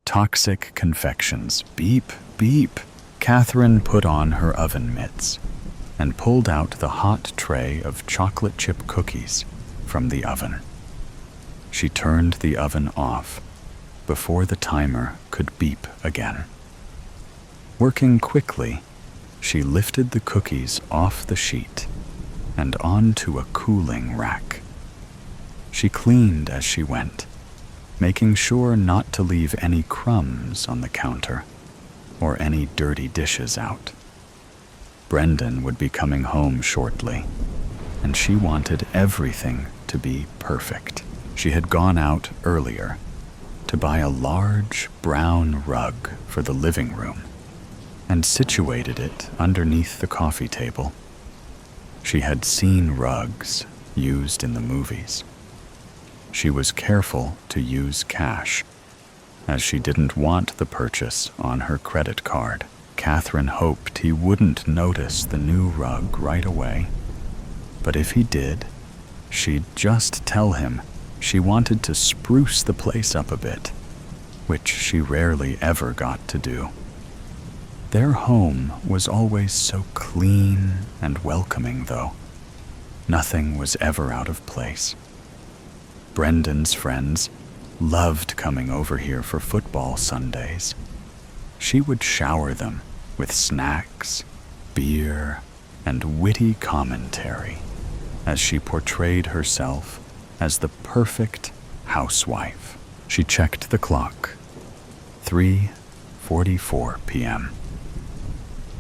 Toxic confections. Beep, beep. Catherine put on her oven mitts and pulled out the hot tray of chocolate chip cookies from the oven. She turned the oven off before the timer could beep again. Working quickly, she lifted the cookies off the sheet and onto a cooling rack. She cleaned as she went, making sure not to leave any crumbs on the counter or any dirty dishes out. Brendan would be coming home shortly, and she wanted everything to be perfect. She had gone out earlier to buy a large brown rug for the living room and situated it underneath the coffee table. She had seen rugs used in the movies. She was careful to use cash, as she didn't want the purchase on her credit card. Catherine hoped he wouldn't notice the new rug right away, but if he did, she'd just tell him she wanted to spruce the place up a bit, which she rarely ever got to do. Their home was always so clean and welcoming, though. Nothing was ever out of place. Brendan's friends loved coming over here for football Sundays. She would shower them with snacks, beer, and witty commentary as she portrayed herself as the perfect housewife. She checked the clock. 3:44 p.m.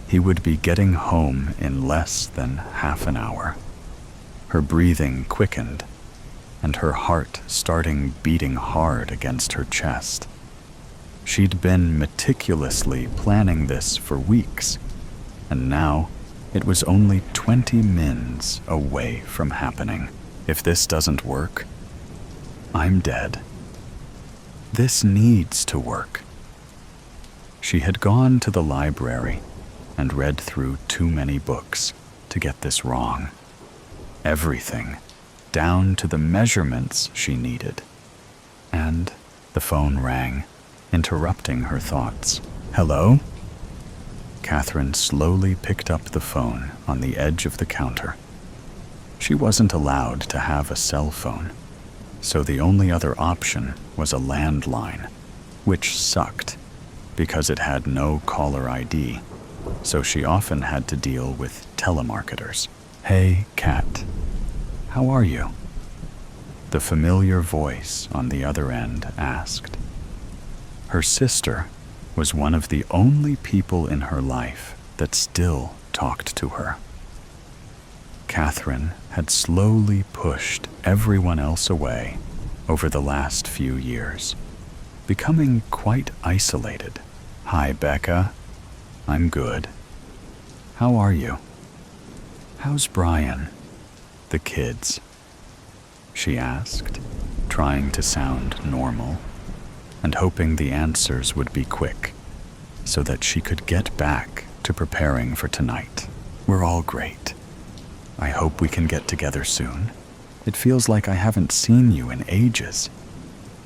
He would be getting home in less than half an hour. Her breathing quickened, and her heart starting beating hard against her chest. She'd been meticulously planning this for weeks, and now it was only 20 mins away from happening. If this doesn't work, I'm dead. This needs to work. She had gone to the library and read through too many books to get this wrong. Everything, down to the measurements she needed. And the phone rang, interrupting her thoughts. Hello? Catherine slowly picked up the phone on the edge of the counter. She wasn't allowed to have a cell phone, so the only other option was a landline, which sucked because it had no caller ID, so she often had to deal with telemarketers. Hey, Kat. How are you? The familiar voice on the other end asked. Her sister was one of the only people in her life that still talked to her. Catherine had slowly pushed everyone else away over the last few years, becoming quite isolated. Hi, Becca. I'm good. How are you? How's Brian? The kids? She asked, trying to sound normal and hoping the answers would be quick so that she could get back to preparing for tonight. We're all great. I hope we can get together soon. It feels like I haven't seen you in ages.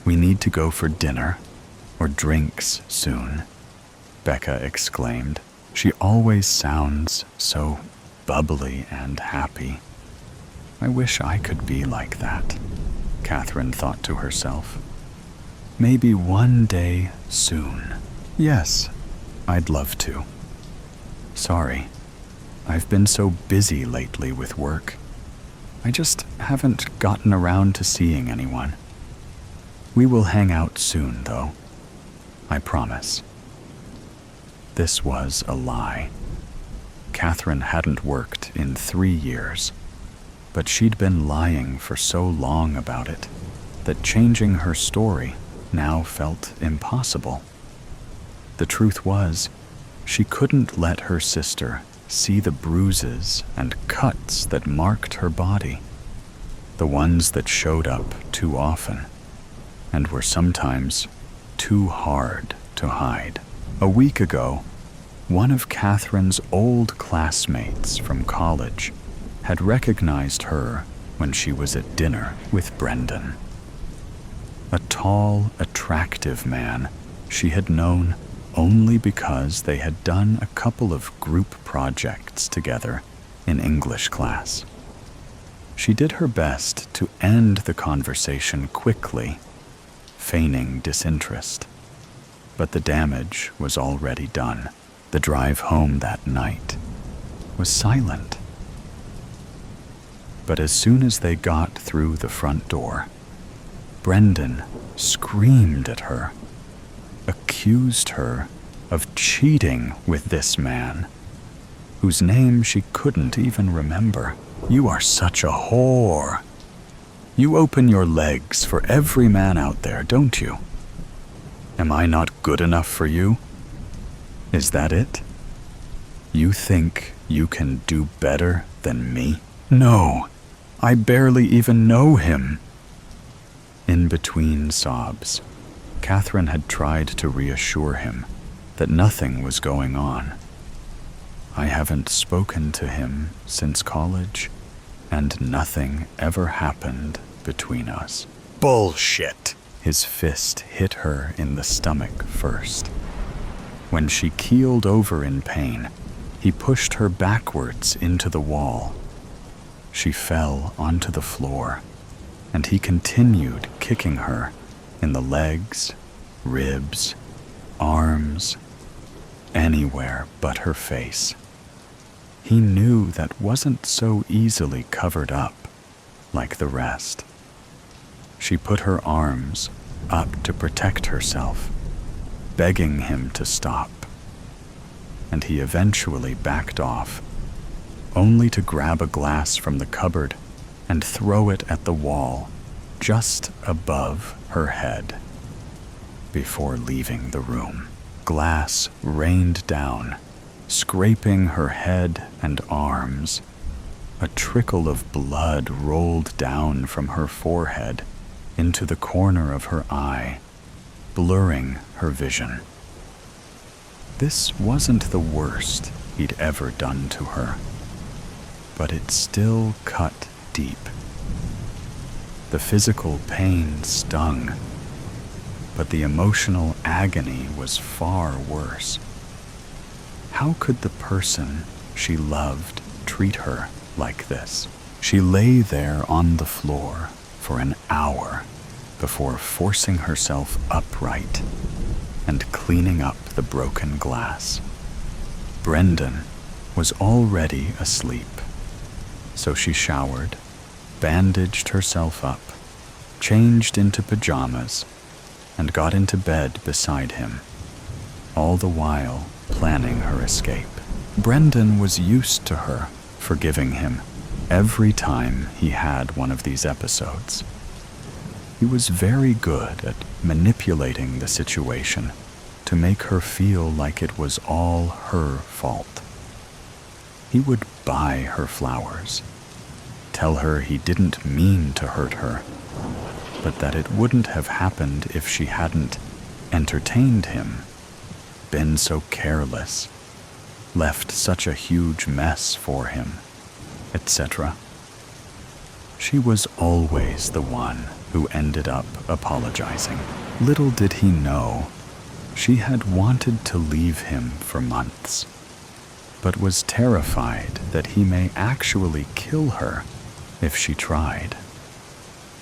We need to go for dinner or drinks soon, Becca exclaimed. She always sounds so bubbly and happy. I wish I could be like that, Catherine thought to herself. Maybe one day soon. Yes, I'd love to. Sorry, I've been so busy lately with work. I just haven't gotten around to seeing anyone. We will hang out soon, though. I promise. This was a lie. Catherine hadn't worked in 3 years, but she'd been lying for so long about it that changing her story now felt impossible. The truth was, she couldn't let her sister see the bruises and cuts that marked her body, the ones that showed up too often and were sometimes too hard to hide. A week ago, one of Catherine's old classmates from college had recognized her when she was at dinner with Brendan. A tall, attractive man she had known only because they had done a couple of group projects together in English class. She did her best to end the conversation quickly, feigning disinterest. But the damage was already done. The drive home that night was silent. But as soon as they got through the front door, Brendan screamed at her, accused her of cheating with this man, whose name she couldn't even remember. "You are such a whore. You open your legs for every man out there, don't you? Am I not good enough for you? Is that it? You think you can do better than me? No, I barely even know him." In between sobs, Catherine had tried to reassure him that nothing was going on. "I haven't spoken to him since college, and nothing ever happened between us." "Bullshit!" His fist hit her in the stomach first. When she keeled over in pain, he pushed her backwards into the wall. She fell onto the floor, and he continued kicking her in the legs, ribs, arms, anywhere but her face. He knew that wasn't so easily covered up like the rest. She put her arms up to protect herself, begging him to stop, and he eventually backed off, only to grab a glass from the cupboard and throw it at the wall just above her head. Before leaving the room, glass rained down, scraping her head and arms. A trickle of blood rolled down from her forehead into the corner of her eye, blurring her vision. This wasn't the worst he'd ever done to her, but it still cut deep. The physical pain stung, but the emotional agony was far worse. How could the person she loved treat her like this? She lay there on the floor for an hour before forcing herself upright and cleaning up the broken glass. Brendan was already asleep, so she showered, bandaged herself up, changed into pajamas, and got into bed beside him, all the while planning her escape. Brendan was used to her forgiving him every time he had one of these episodes. He was very good at manipulating the situation to make her feel like it was all her fault. He would buy her flowers, tell her he didn't mean to hurt her, but that it wouldn't have happened if she hadn't entertained him, been so careless, left such a huge mess for him, etc. She was always the one who ended up apologizing. Little did he know, she had wanted to leave him for months, but was terrified that he may actually kill her if she tried.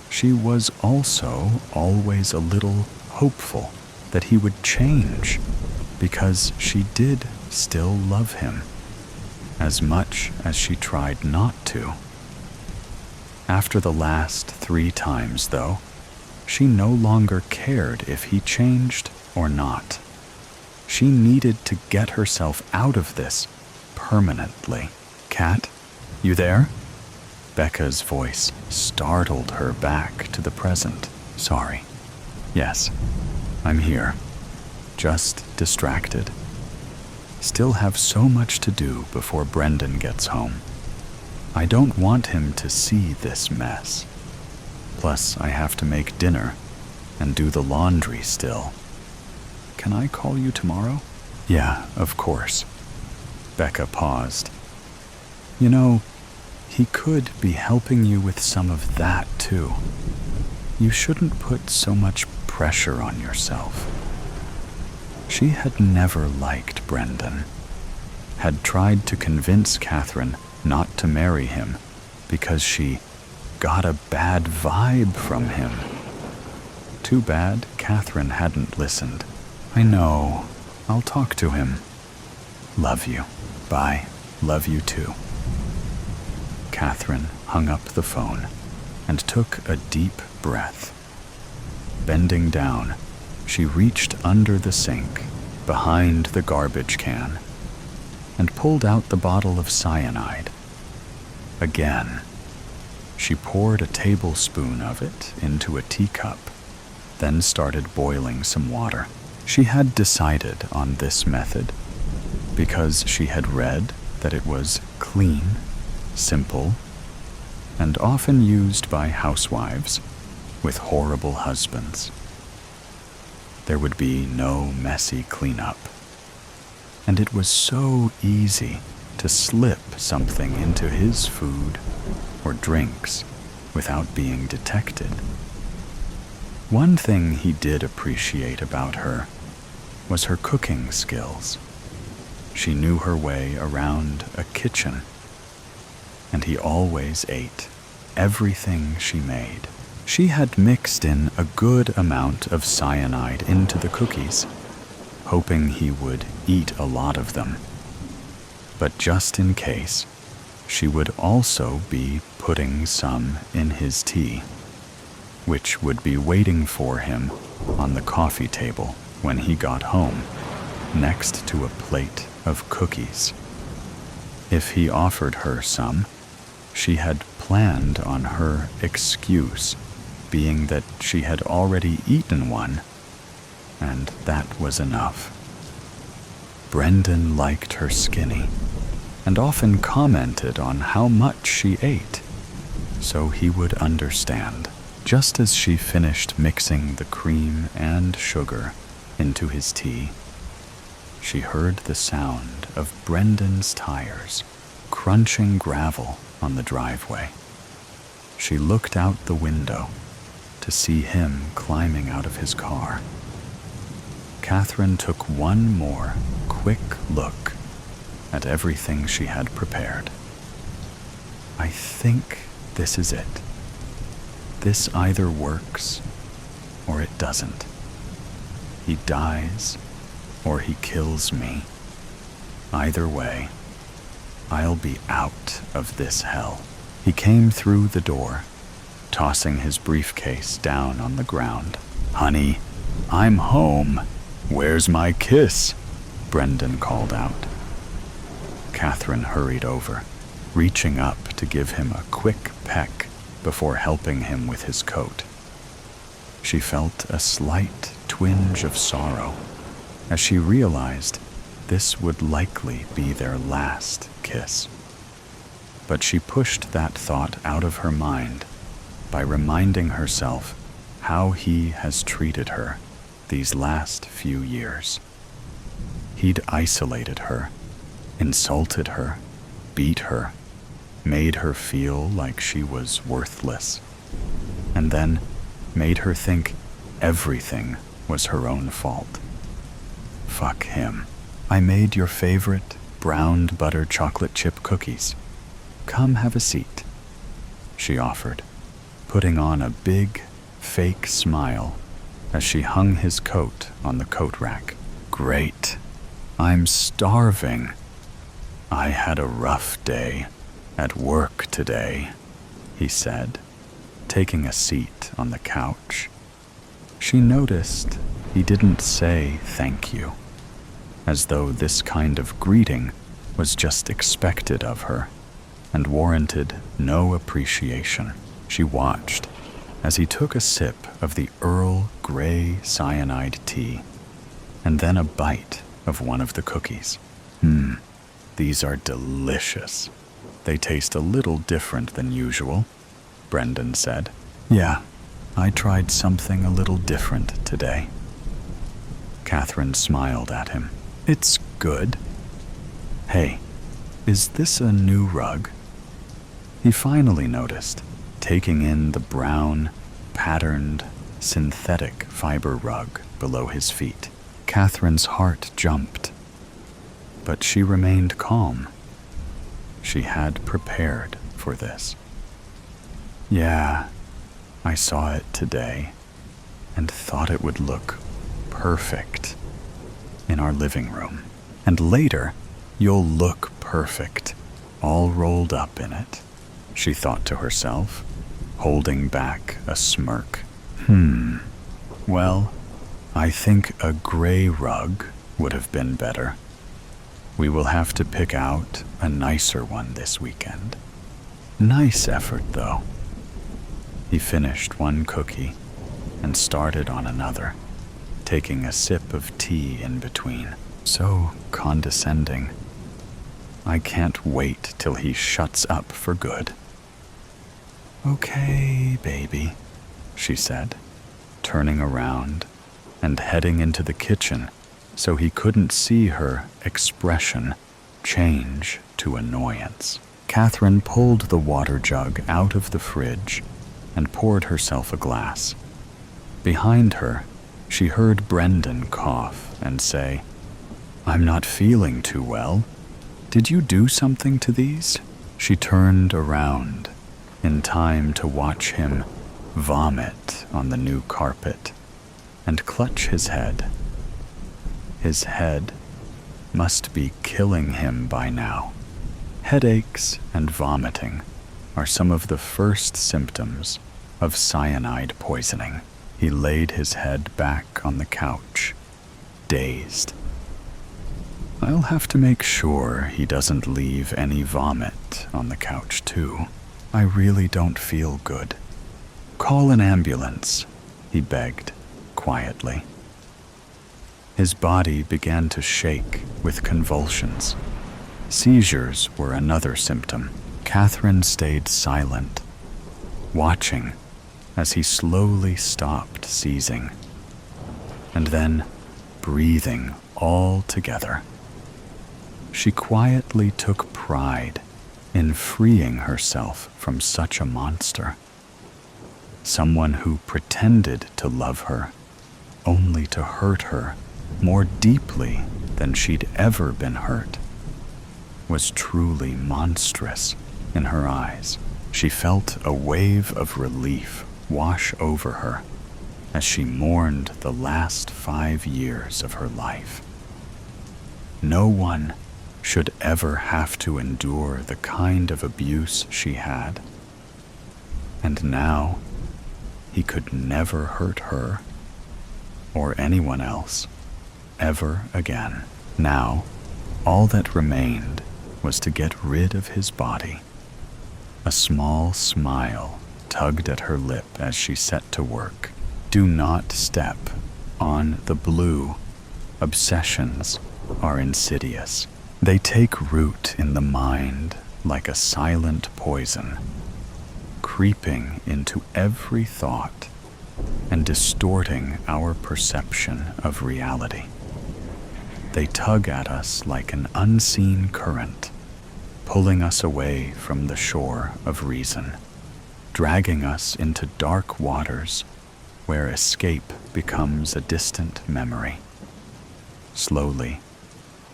She was also always a little hopeful that he would change, because she did still love him, as much as she tried not to. After the last 3 times, though, she no longer cared if he changed or not. She needed to get herself out of this permanently. "Kat, you there?" Becca's voice startled her back to the present. "Sorry. Yes, I'm here. Just distracted. Still have so much to do before Brendan gets home. I don't want him to see this mess. Plus, I have to make dinner and do the laundry still. Can I call you tomorrow?" "Yeah, of course." Becca paused. "You know, he could be helping you with some of that, too. You shouldn't put so much pressure on yourself." She had never liked Brendan, had tried to convince Catherine not to marry him because she got a bad vibe from him. Too bad Catherine hadn't listened. I know. I'll talk to him. Love you. Bye. Love you too. Catherine hung up the phone and took a deep breath. Bending down, she reached under the sink, behind the garbage can, and pulled out the bottle of cyanide. Again, she poured a tablespoon of it into a teacup, then started boiling some water. She had decided on this method because she had read that it was clean, simple, and often used by housewives with horrible husbands. There would be no messy cleanup, and it was so easy to slip something into his food or drinks without being detected. One thing he did appreciate about her was her cooking skills. She knew her way around a kitchen, and he always ate everything she made. She had mixed in a good amount of cyanide into the cookies, hoping he would eat a lot of them. But just in case, she would also be putting some in his tea, which would be waiting for him on the coffee table when he got home, next to a plate of cookies. If he offered her some, she had planned on her excuse being that she had already eaten one, and that was enough. Brendan liked her skinny, and often commented on how much she ate, so he would understand. Just as she finished mixing the cream and sugar into his tea, she heard the sound of Brendan's tires crunching gravel on the driveway. She looked out the window to see him climbing out of his car. Catherine took one more quick look at everything she had prepared. I think this is it. This either works or it doesn't. He dies or he kills me. Either way, I'll be out of this hell. He came through the door, tossing his briefcase down on the ground. Honey, I'm home. Where's my kiss? Brendan called out. Catherine hurried over, reaching up to give him a quick peck before helping him with his coat. She felt a slight twinge of sorrow as she realized this would likely be their last kiss. But she pushed that thought out of her mind by reminding herself how he has treated her these last few years. He'd isolated her, insulted her, beat her, made her feel like she was worthless, and then made her think everything was her own fault. Fuck him. I made your favorite browned butter chocolate chip cookies. Come have a seat, she offered, putting on a big, fake smile as she hung his coat on the coat rack. Great. I'm starving. I had a rough day at work today, he said, taking a seat on the couch. She noticed he didn't say thank you, as though this kind of greeting was just expected of her and warranted no appreciation. She watched as he took a sip of the Earl Grey cyanide tea and then a bite of one of the cookies. These are delicious. They taste a little different than usual, Brendan said. Yeah, I tried something a little different today. Catherine smiled at him. It's good. Hey, is this a new rug? He finally noticed, taking in the brown, patterned, synthetic fiber rug below his feet. Catherine's heart jumped, but she remained calm. She had prepared for this. "Yeah, I saw it today and thought it would look perfect in our living room. And later, you'll look perfect, all rolled up in it," she thought to herself, holding back a smirk. Well, I think a gray rug would have been better. We will have to pick out a nicer one this weekend. Nice effort, though." He finished one cookie and started on another, taking a sip of tea in between. So condescending. I can't wait till he shuts up for good. "Okay, baby," she said, turning around and heading into the kitchen so he couldn't see her expression change to annoyance. Catherine pulled the water jug out of the fridge and poured herself a glass. Behind her, she heard Brendan cough and say, "I'm not feeling too well. Did you do something to these?" She turned around in time to watch him vomit on the new carpet and clutch his head. His head must be killing him by now. Headaches and vomiting are some of the first symptoms of cyanide poisoning. He laid his head back on the couch, dazed. I'll have to make sure he doesn't leave any vomit on the couch, too. I really don't feel good. Call an ambulance, he begged, quietly. His body began to shake with convulsions. Seizures were another symptom. Catherine stayed silent, watching as he slowly stopped seizing, and then breathing all together. She quietly took pride in freeing herself from such a monster. Someone who pretended to love her, only to hurt her more deeply than she'd ever been hurt, was truly monstrous in her eyes. She felt a wave of relief wash over her as she mourned the last 5 years of her life. No one should ever have to endure the kind of abuse she had. And now, he could never hurt her or anyone else ever again. Now, all that remained was to get rid of his body. A small smile tugged at her lip as she set to work. Do not step on the blue. Obsessions are insidious. They take root in the mind like a silent poison, creeping into every thought and distorting our perception of reality. They tug at us like an unseen current, pulling us away from the shore of reason, dragging us into dark waters where escape becomes a distant memory. Slowly,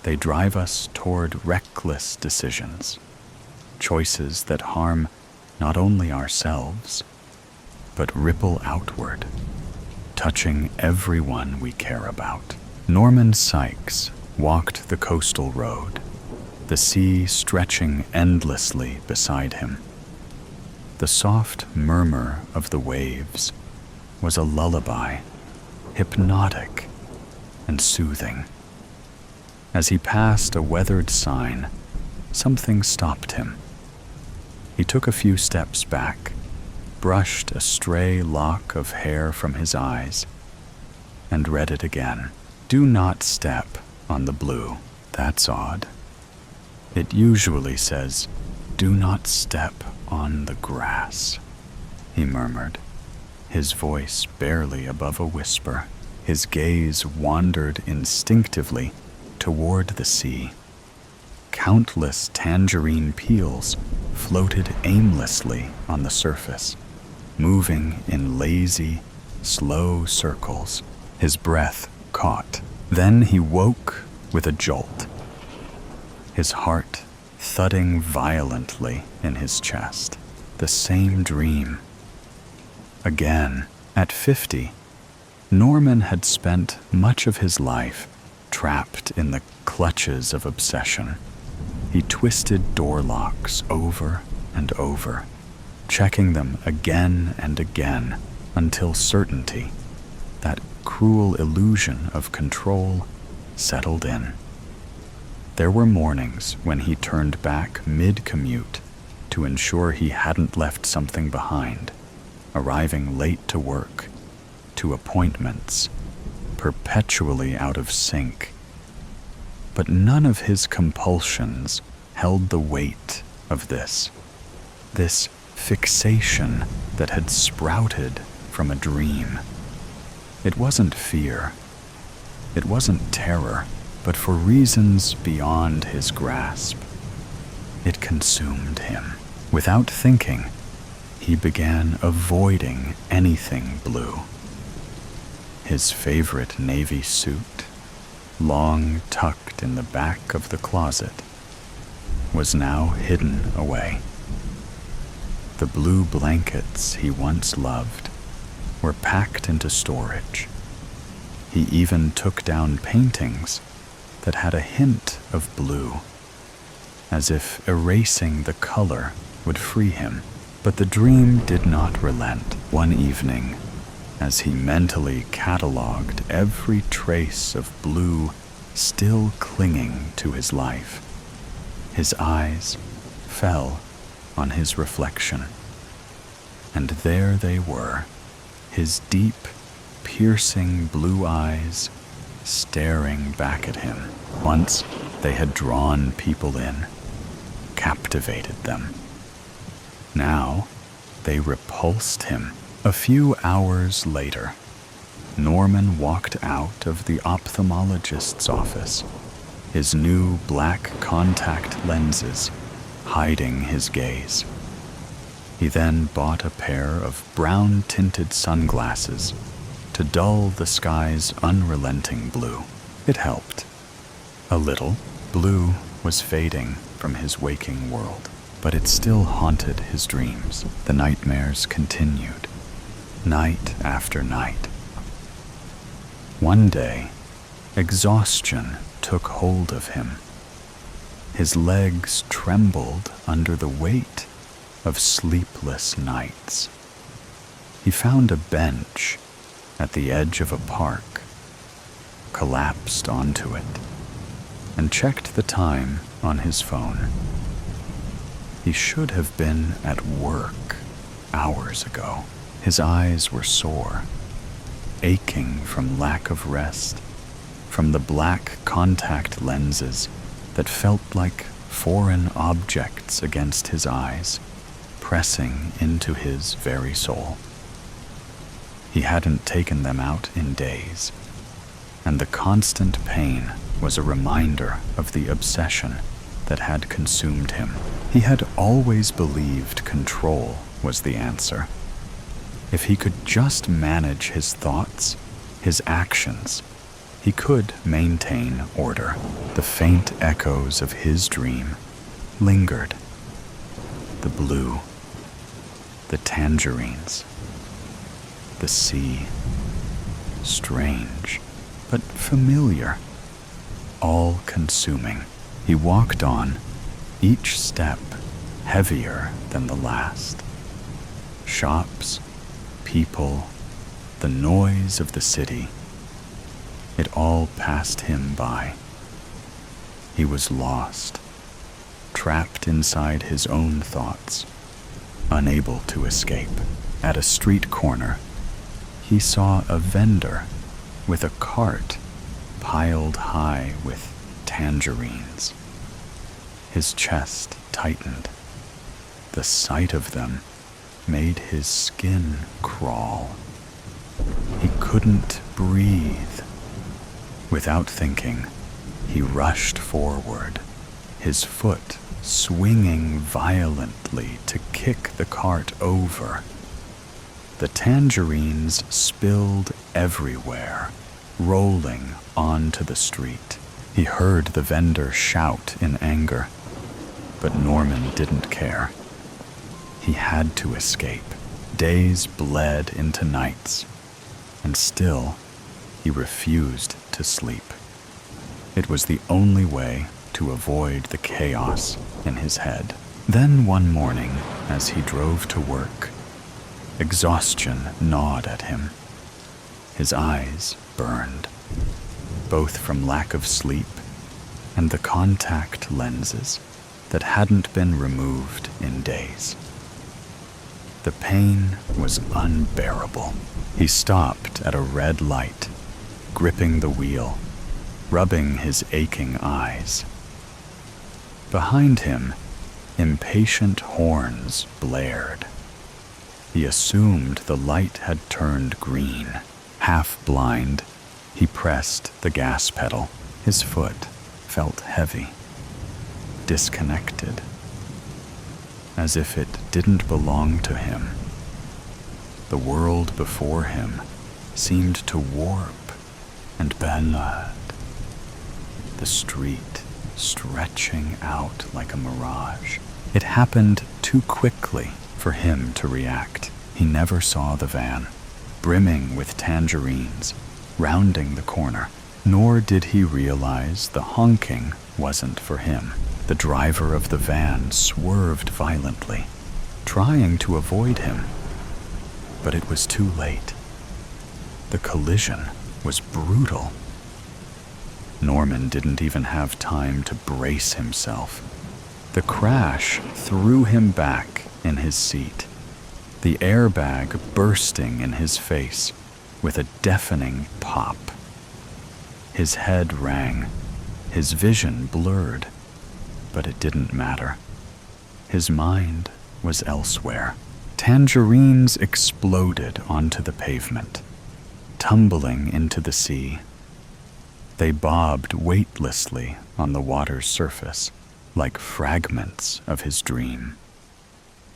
they drive us toward reckless decisions, choices that harm not only ourselves, but ripple outward, touching everyone we care about. Norman Sykes walked the coastal road, the sea stretching endlessly beside him. The soft murmur of the waves was a lullaby, hypnotic and soothing. As he passed a weathered sign, something stopped him. He took a few steps back, brushed a stray lock of hair from his eyes, and read it again. Do not step on the blue. That's odd. It usually says, do not step on the grass, he murmured, his voice barely above a whisper. His gaze wandered instinctively toward the sea. Countless tangerine peels floated aimlessly on the surface, moving in lazy, slow circles. His breath caught Then he woke with a jolt, his heart thudding violently in his chest. The same dream. Again, at 50, Norman had spent much of his life trapped in the clutches of obsession. He twisted door locks over and over, checking them again and again until certainty, that cruel illusion of control, settled in. There were mornings when he turned back mid-commute to ensure he hadn't left something behind, arriving late to work, to appointments, perpetually out of sync. But none of his compulsions held the weight of this fixation that had sprouted from a dream. It wasn't fear, it wasn't terror, but for reasons beyond his grasp. It consumed him. Without thinking, he began avoiding anything blue. His favorite navy suit, long tucked in the back of the closet, was now hidden away. The blue blankets he once loved were packed into storage. He even took down paintings that had a hint of blue, as if erasing the color would free him. But the dream did not relent. One evening, as he mentally catalogued every trace of blue still clinging to his life, his eyes fell on his reflection. And there they were, his deep, piercing blue eyes staring back at him. Once they had drawn people in, captivated them. Now they repulsed him. A few hours later, Norman walked out of the ophthalmologist's office, his new black contact lenses hiding his gaze. He then bought a pair of brown-tinted sunglasses to dull the sky's unrelenting blue. It helped. A little. Blue was fading from his waking world, but it still haunted his dreams. The nightmares continued, night after night. One day, exhaustion took hold of him. His legs trembled under the weight of sleepless nights. He found a bench at the edge of a park, collapsed onto it, and checked the time on his phone. He should have been at work hours ago. His eyes were sore, aching from lack of rest, from the black contact lenses that felt like foreign objects against his eyes, pressing into his very soul. He hadn't taken them out in days, and the constant pain was a reminder of the obsession that had consumed him. He had always believed control was the answer. If he could just manage his thoughts, his actions, he could maintain order. The faint echoes of his dream lingered. The blue, the tangerines, the sea, strange but familiar, all-consuming. He walked on, each step heavier than the last. Shops, people, the noise of the city, it all passed him by. He was lost, trapped inside his own thoughts, unable to escape. At a street corner, he saw a vendor with a cart piled high with tangerines. His chest tightened. The sight of them made his skin crawl. He couldn't breathe. Without thinking, he rushed forward, his foot swinging violently to kick the cart over. The tangerines spilled everywhere, rolling onto the street. He heard the vendor shout in anger, but Norman didn't care. He had to escape. Days bled into nights, and still he refused to sleep. It was the only way to avoid the chaos in his head. Then one morning, as he drove to work, exhaustion gnawed at him. His eyes burned, both from lack of sleep and the contact lenses that hadn't been removed in days. The pain was unbearable. He stopped at a red light, gripping the wheel, rubbing his aching eyes. Behind him, impatient horns blared. He assumed the light had turned green. Half blind, he pressed the gas pedal. His foot felt heavy, disconnected, as if it didn't belong to him. The world before him seemed to warp and bend, the street stretching out like a mirage. It happened too quickly for him to react. He never saw the van, brimming with tangerines, rounding the corner, nor did he realize the honking wasn't for him. The driver of the van swerved violently, trying to avoid him, but it was too late. The collision was brutal. Norman didn't even have time to brace himself. The crash threw him back in his seat, the airbag bursting in his face with a deafening pop. His head rang, his vision blurred, but it didn't matter. His mind was elsewhere. Tangerines exploded onto the pavement, tumbling into the sea. They bobbed weightlessly on the water's surface, like fragments of his dream,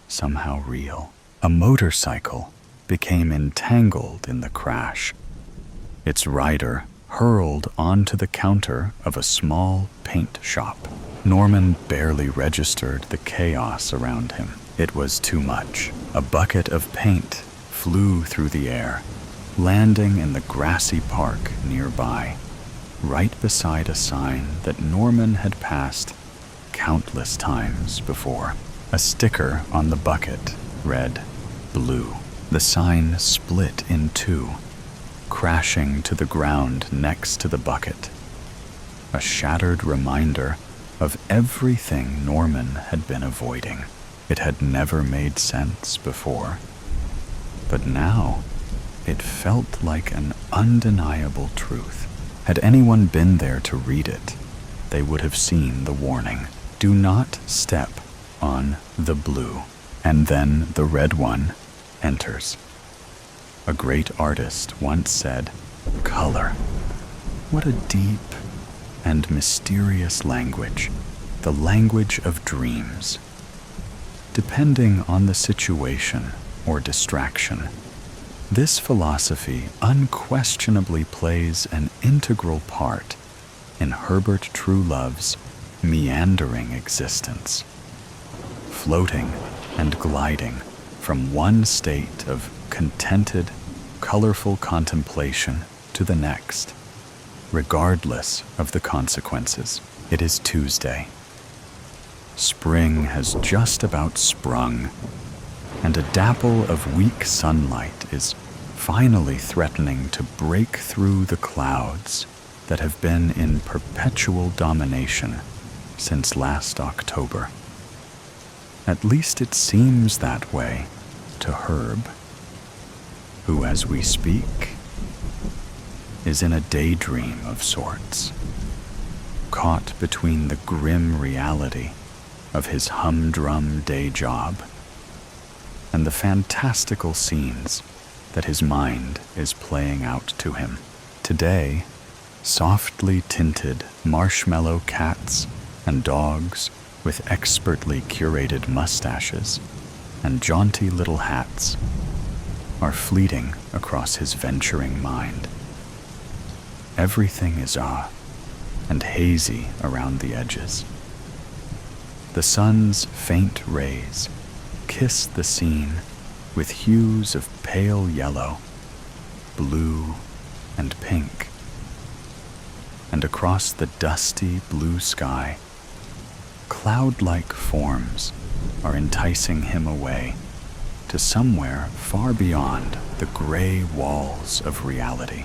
somehow real. A motorcycle became entangled in the crash. Its rider hurled onto the counter of a small paint shop. Norman barely registered the chaos around him. It was too much. A bucket of paint flew through the air, landing in the grassy park nearby, right beside a sign that Norman had passed countless times before. A sticker on the bucket read, "Blue." The sign split in two, crashing to the ground next to the bucket. A shattered reminder of everything Norman had been avoiding. It had never made sense before, but now it felt like an undeniable truth. Had anyone been there to read it, they would have seen the warning. Do not step on the blue. And then the red one enters. A great artist once said, "Color. What a deep and mysterious language, the language of dreams." Depending on the situation or distraction, this philosophy unquestionably plays an integral part in Herbert Truelove's meandering existence, floating and gliding from one state of contented, colorful contemplation to the next, regardless of the consequences. It is Tuesday. Spring has just about sprung, and a dapple of weak sunlight is finally threatening to break through the clouds that have been in perpetual domination since last October. At least it seems that way to Herb, who, as we speak, is in a daydream of sorts, caught between the grim reality of his humdrum day job and the fantastical scenes that his mind is playing out to him. Today, softly tinted marshmallow cats and dogs with expertly curated mustaches and jaunty little hats are fleeting across his venturing mind. everything is and hazy around the edges. The sun's faint rays kiss the scene with hues of pale yellow, blue, and pink. And across the dusty blue sky, cloud-like forms are enticing him away to somewhere far beyond the gray walls of reality,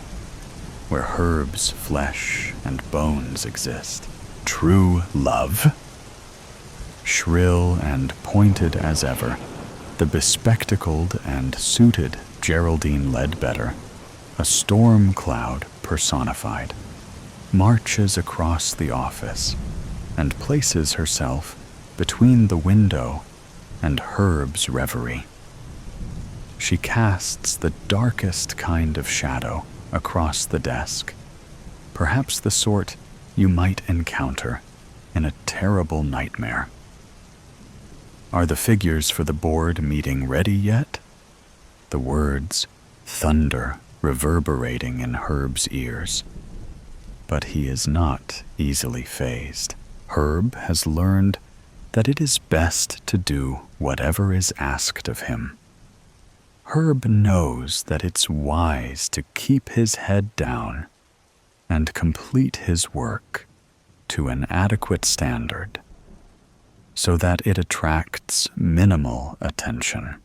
where Herb's flesh and bones exist. True love? Shrill and pointed as ever, the bespectacled and suited Geraldine Ledbetter, a storm cloud personified, marches across the office and places herself between the window and Herb's reverie. She casts the darkest kind of shadow across the desk, perhaps the sort you might encounter in a terrible nightmare. Are the figures for the board meeting ready yet? The words thunder reverberating in Herb's ears. But he is not easily fazed. Herb has learned that it is best to do whatever is asked of him. Herb knows that it's wise to keep his head down and complete his work to an adequate standard so that it attracts minimal attention.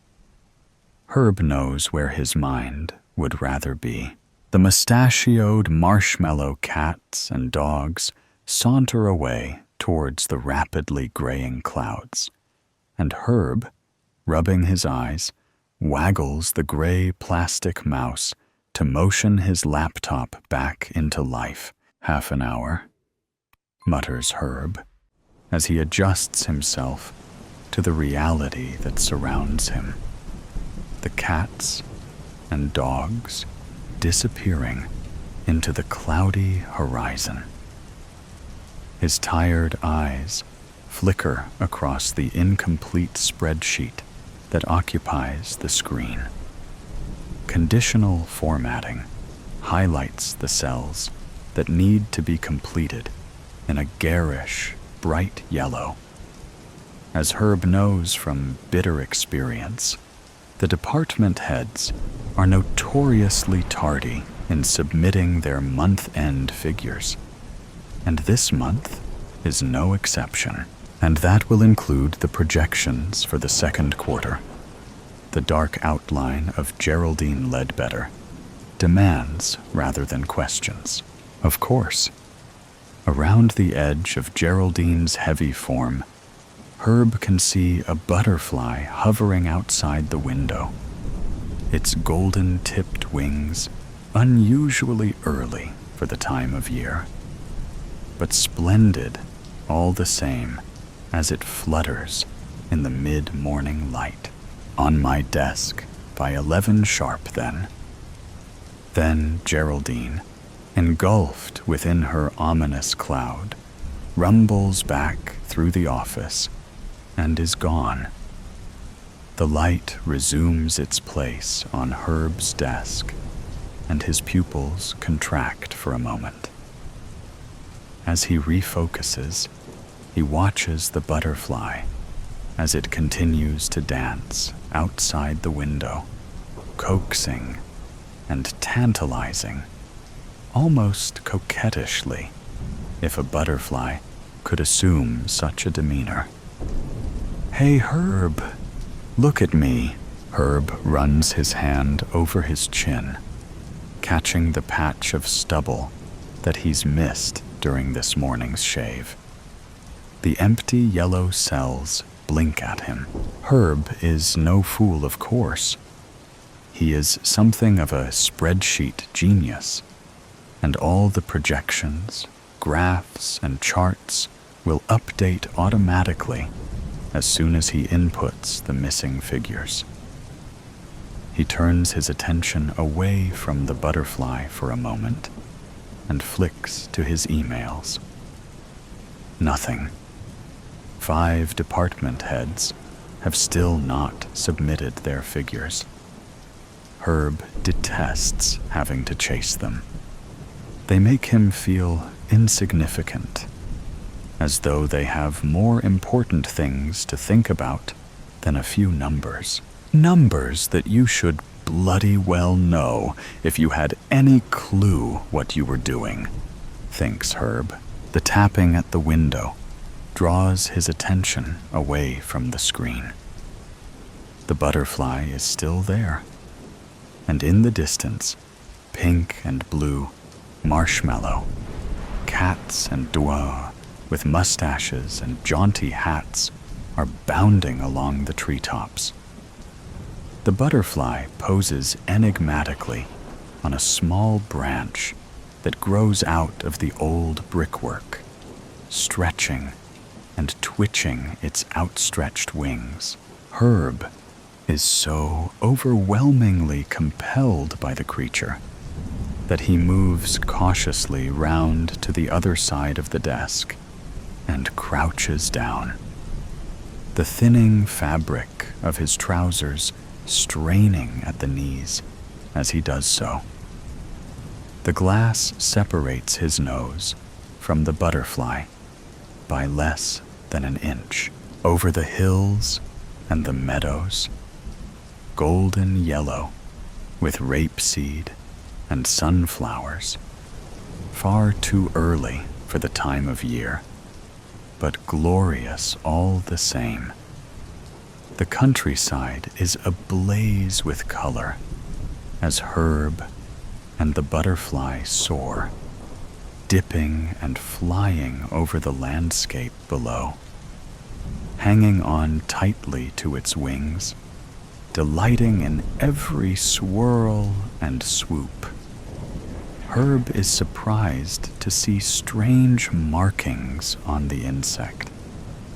Herb knows where his mind would rather be. The mustachioed marshmallow cats and dogs saunter away towards the rapidly graying clouds, and Herb, rubbing his eyes, waggles the gray plastic mouse to motion his laptop back into life. "Half an hour," mutters Herb, as he adjusts himself to the reality that surrounds him. The cats and dogs disappearing into the cloudy horizon. His tired eyes flicker across the incomplete spreadsheet that occupies the screen. Conditional formatting highlights the cells that need to be completed in a garish, bright yellow. As Herb knows from bitter experience, the department heads are notoriously tardy in submitting their month-end figures, and this month is no exception, and that will include the projections for the second quarter. The dark outline of Geraldine Ledbetter demands rather than questions. Of course, around the edge of Geraldine's heavy form, Herb can see a butterfly hovering outside the window, its golden-tipped wings unusually early for the time of year, but splendid all the same as it flutters in the mid-morning light. On my desk by 11 sharp then. Then Geraldine, engulfed within her ominous cloud, rumbles back through the office and is gone. The light resumes its place on Herb's desk, and his pupils contract for a moment. As he refocuses, he watches the butterfly as it continues to dance outside the window, coaxing and tantalizing, almost coquettishly, if a butterfly could assume such a demeanor. "Hey, Herb, look at me." Herb runs his hand over his chin, catching the patch of stubble that he's missed during this morning's shave. The empty yellow cells blink at him. Herb is no fool, of course. He is something of a spreadsheet genius, and all the projections, graphs, and charts will update automatically as soon as he inputs the missing figures. He turns his attention away from the butterfly for a moment and flicks to his emails. Nothing. 5 department heads have still not submitted their figures. Herb detests having to chase them. They make him feel insignificant, as though they have more important things to think about than a few numbers. Numbers that you should bloody well know if you had any clue what you were doing, thinks Herb. The tapping at the window draws his attention away from the screen. The butterfly is still there, and in the distance, pink and blue, marshmallow, cats and dwarfs with mustaches and jaunty hats are bounding along the treetops. The butterfly poses enigmatically on a small branch that grows out of the old brickwork, stretching and twitching its outstretched wings. Herb is so overwhelmingly compelled by the creature that he moves cautiously round to the other side of the desk and crouches down, the thinning fabric of his trousers straining at the knees as he does so. The glass separates his nose from the butterfly by less than an inch. Over the hills and the meadows, golden yellow with rapeseed and sunflowers, far too early for the time of year, but glorious all the same. The countryside is ablaze with color as Herb and the butterfly soar, dipping and flying over the landscape below, hanging on tightly to its wings, delighting in every swirl and swoop. Herb is surprised to see strange markings on the insect,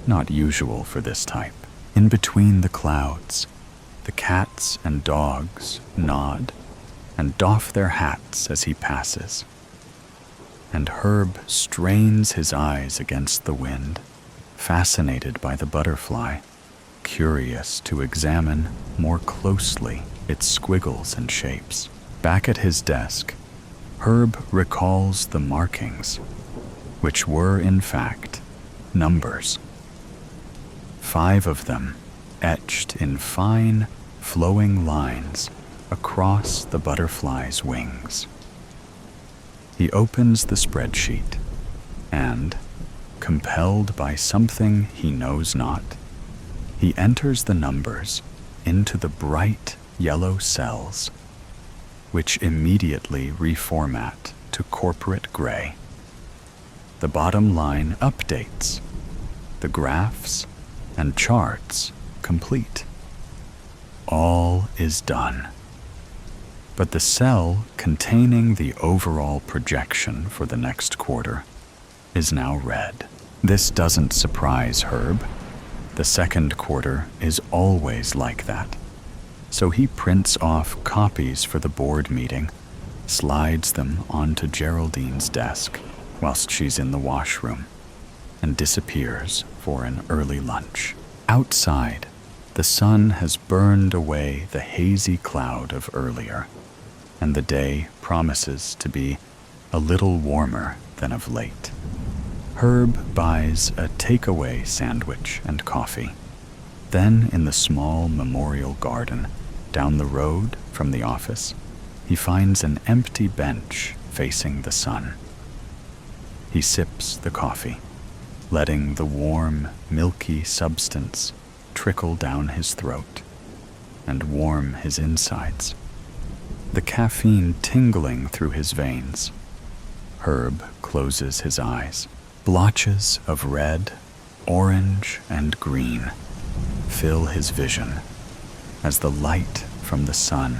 not usual for this type. In between the clouds, the cats and dogs nod and doff their hats as he passes, and Herb strains his eyes against the wind, fascinated by the butterfly, curious to examine more closely its squiggles and shapes. Back at his desk, Herb recalls the markings, which were in fact numbers. 5 of them etched in fine, flowing lines across the butterfly's wings. He opens the spreadsheet and, compelled by something he knows not, he enters the numbers into the bright yellow cells, which immediately reformat to corporate gray. The bottom line updates, the graphs and charts complete. All is done. But the cell containing the overall projection for the next quarter is now red. This doesn't surprise Herb. The second quarter is always like that. So he prints off copies for the board meeting, slides them onto Geraldine's desk whilst she's in the washroom, and disappears for an early lunch. Outside, the sun has burned away the hazy cloud of earlier, and the day promises to be a little warmer than of late. Herb buys a takeaway sandwich and coffee. Then, in the small memorial garden down the road from the office, he finds an empty bench facing the sun. He sips the coffee, letting the warm, milky substance trickle down his throat and warm his insides, the caffeine tingling through his veins. Herb closes his eyes. Blotches of red, orange, and green fill his vision as the light from the sun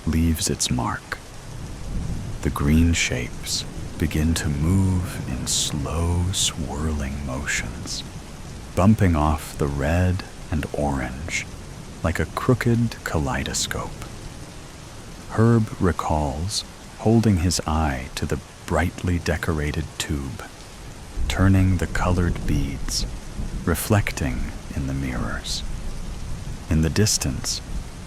leaves its mark. The green shapes begin to move in slow, swirling motions, bumping off the red and orange like a crooked kaleidoscope. Herb recalls holding his eye to the brightly decorated tube, turning the colored beads, reflecting in the mirrors. In the distance,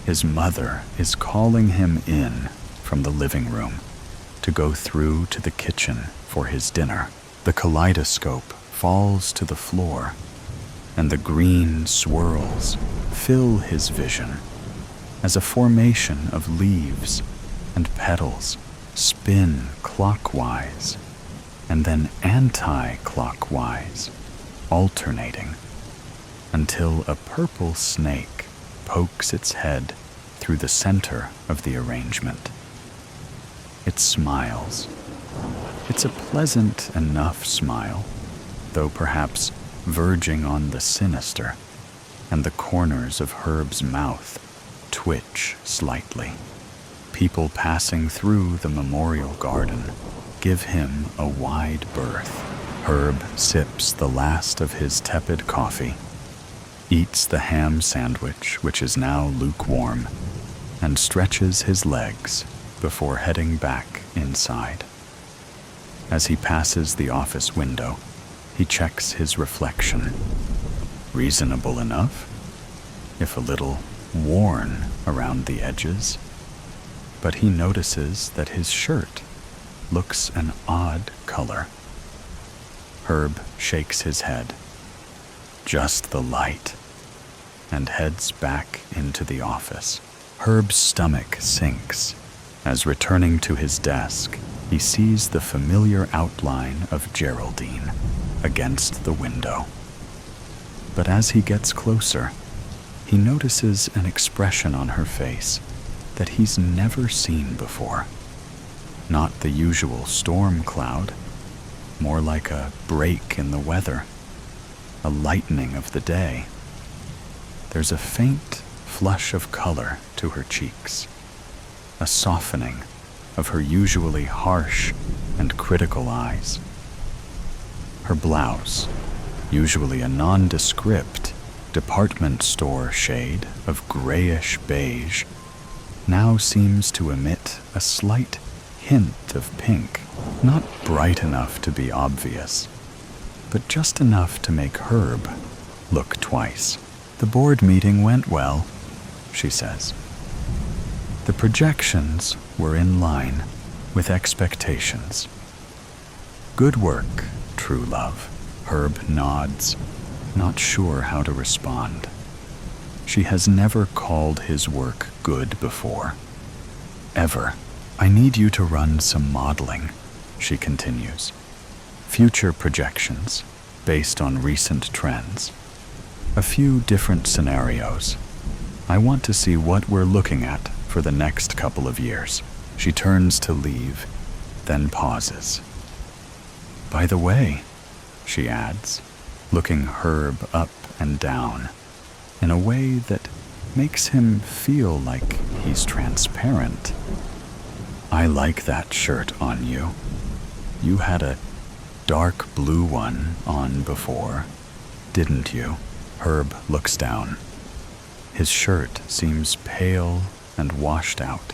his mother is calling him in from the living room, to go through to the kitchen for his dinner. The kaleidoscope falls to the floor, and the green swirls fill his vision as a formation of leaves and petals spin clockwise and then anti-clockwise, alternating until a purple snake pokes its head through the center of the arrangement. It smiles. It's a pleasant enough smile, though perhaps verging on the sinister, and the corners of Herb's mouth twitch slightly. People passing through the memorial garden give him a wide berth. Herb sips the last of his tepid coffee, eats the ham sandwich, which is now lukewarm, and stretches his legs before heading back inside. As he passes the office window, he checks his reflection. Reasonable enough, if a little worn around the edges, but he notices that his shirt looks an odd color. Herb shakes his head. Just the light, and heads back into the office. Herb's stomach sinks as, returning to his desk, he sees the familiar outline of Geraldine against the window. But as he gets closer, he notices an expression on her face that he's never seen before. Not the usual storm cloud, more like a break in the weather, a lightening of the day. There's a faint flush of color to her cheeks, a softening of her usually harsh and critical eyes. Her blouse, usually a nondescript department store shade of grayish beige, now seems to emit a slight hint of pink, not bright enough to be obvious, but just enough to make Herb look twice. The board meeting went well, she says. The projections were in line with expectations. Good work, true love. Herb nods, not sure how to respond. She has never called his work good before. Ever. I need you to run some modeling, she continues. Future projections, based on recent trends. A few different scenarios. I want to see what we're looking at for the next couple of years. She turns to leave, then pauses. By the way, she adds, looking Herb up and down in a way that makes him feel like he's transparent. I like that shirt on you. You had a dark blue one on before, didn't you? Herb looks down. His shirt seems pale and washed out,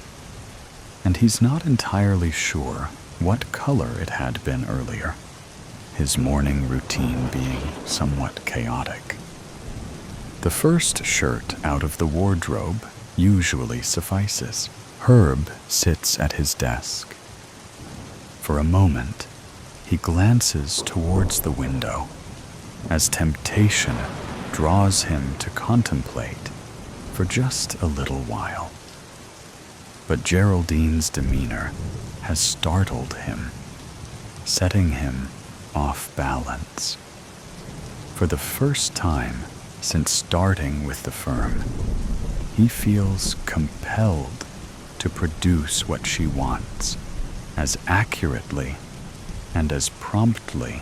and he's not entirely sure what color it had been earlier, his morning routine being somewhat chaotic. The first shirt out of the wardrobe usually suffices. Herb sits at his desk. For a moment, he glances towards the window as temptation draws him to contemplate for just a little while. But Geraldine's demeanor has startled him, setting him off balance. For the first time since starting with the firm, he feels compelled to produce what she wants as accurately and as promptly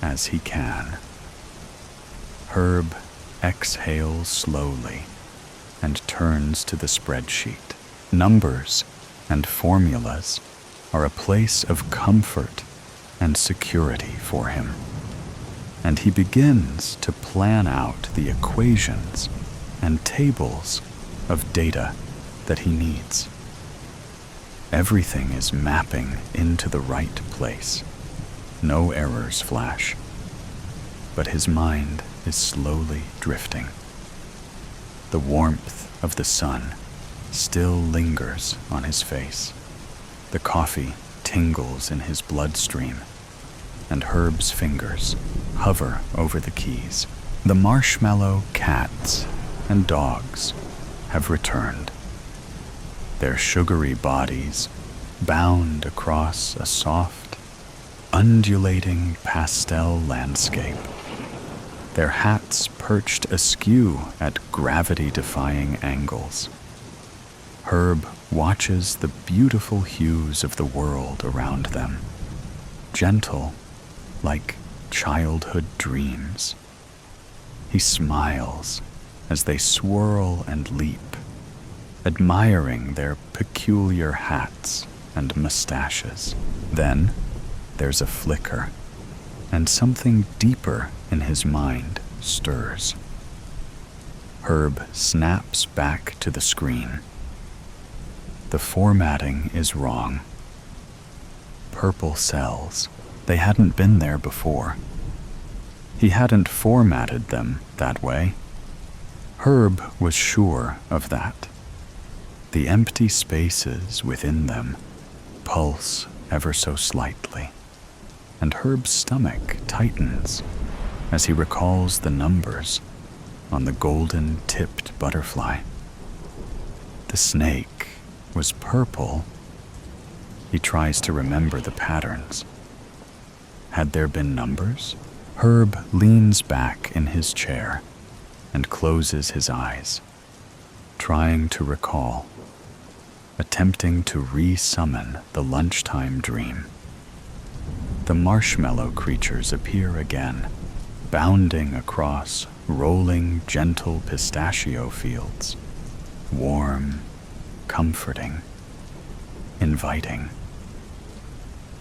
as he can. Herb exhales slowly and turns to the spreadsheet. Numbers and formulas are a place of comfort and security for him, and he begins to plan out the equations and tables of data that he needs. Everything is mapping into the right place. No errors flash, but his mind is slowly drifting. The warmth of the sun still lingers on his face. The coffee tingles in his bloodstream, and Herb's fingers hover over the keys. The marshmallow cats and dogs have returned, their sugary bodies bound across a soft, undulating pastel landscape, their hats perched askew at gravity-defying angles. Herb watches the beautiful hues of the world around them, gentle like childhood dreams. He smiles as they swirl and leap, admiring their peculiar hats and mustaches. Then there's a flicker, and something deeper in his mind stirs. Herb snaps back to the screen. The formatting is wrong. Purple cells, they hadn't been there before. He hadn't formatted them that way. Herb was sure of that. The empty spaces within them pulse ever so slightly, and Herb's stomach tightens as he recalls the numbers on the golden-tipped butterfly. The snake was purple. He tries to remember the patterns. Had there been numbers? Herb leans back in his chair and closes his eyes, trying to recall, attempting to re-summon the lunchtime dream. The marshmallow creatures appear again, bounding across rolling, gentle pistachio fields, warm, comforting, inviting.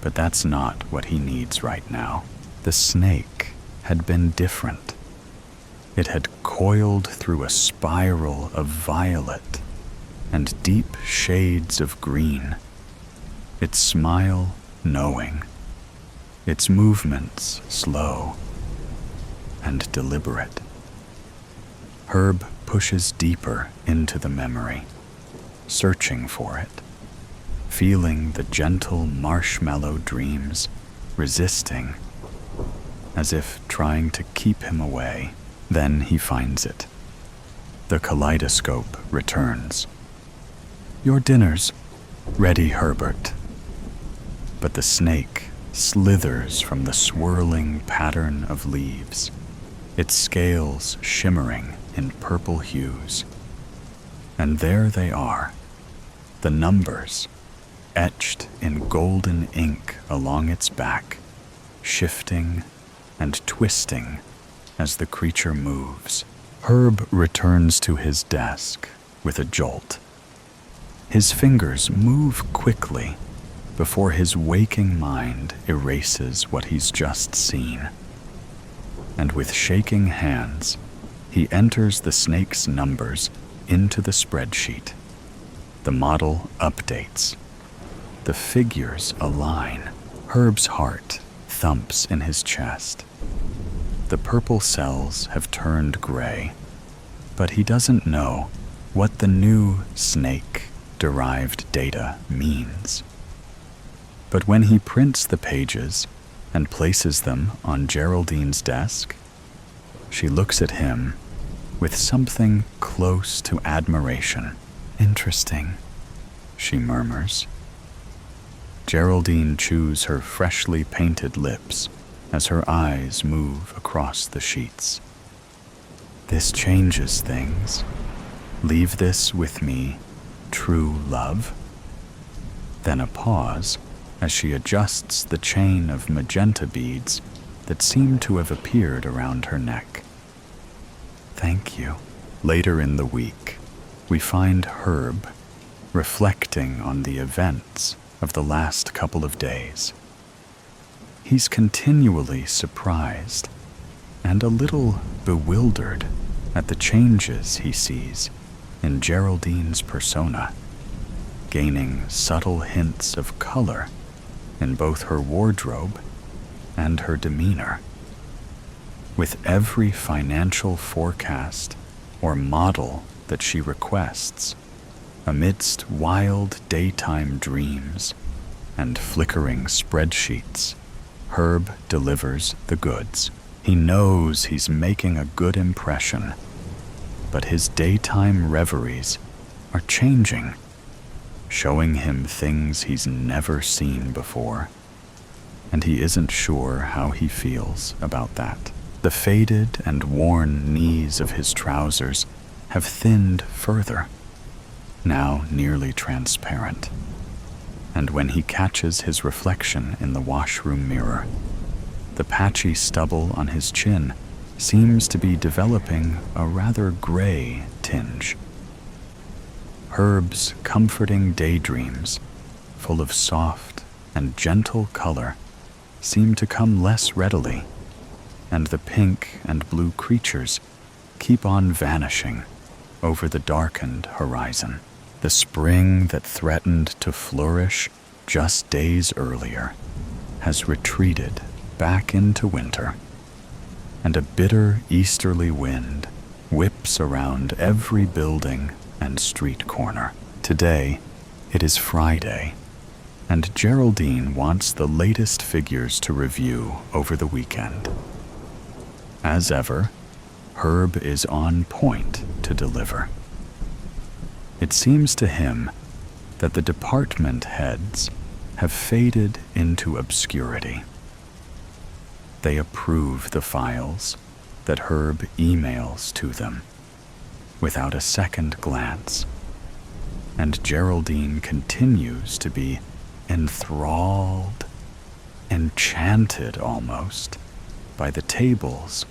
But that's not what he needs right now. The snake had been different. It had coiled through a spiral of violet and deep shades of green, its smile knowing, its movements slow and deliberate. Herb pushes deeper into the memory, searching for it, feeling the gentle marshmallow dreams resisting, as if trying to keep him away. Then he finds it. The kaleidoscope returns. "Your dinner's ready, Herbert." But the snake slithers from the swirling pattern of leaves, its scales shimmering in purple hues. And there they are, the numbers, etched in golden ink along its back, shifting and twisting as the creature moves. Herb returns to his desk with a jolt. His fingers move quickly before his waking mind erases what he's just seen. And with shaking hands, he enters the snake's numbers into the spreadsheet. The model updates. The figures align. Herb's heart thumps in his chest. The purple cells have turned gray, but he doesn't know what the new snake-derived data means. But when he prints the pages and places them on Geraldine's desk, she looks at him with something close to admiration. "Interesting," she murmurs. Geraldine chews her freshly painted lips as her eyes move across the sheets. "This changes things. Leave this with me, true love." Then a pause as she adjusts the chain of magenta beads that seem to have appeared around her neck. "Thank you." Later in the week, we find Herb reflecting on the events of the last couple of days. He's continually surprised and a little bewildered at the changes he sees in Geraldine's persona, gaining subtle hints of color in both her wardrobe and her demeanor. With every financial forecast or model that she requests, amidst wild daytime dreams, and flickering spreadsheets, Herb delivers the goods. He knows he's making a good impression, but his daytime reveries are changing, showing him things he's never seen before, and he isn't sure how he feels about that. The faded and worn knees of his trousers have thinned further, now nearly transparent, and when he catches his reflection in the washroom mirror, the patchy stubble on his chin seems to be developing a rather gray tinge. Herb's comforting daydreams, full of soft and gentle color, seem to come less readily, and the pink and blue creatures keep on vanishing over the darkened horizon. The spring that threatened to flourish just days earlier has retreated back into winter, and a bitter easterly wind whips around every building and street corner. Today, it is Friday, and Geraldine wants the latest figures to review over the weekend. As ever, Herb is on point to deliver. It seems to him that the department heads have faded into obscurity. They approve the files that Herb emails to them without a second glance, and Geraldine continues to be enthralled, enchanted almost, by the tables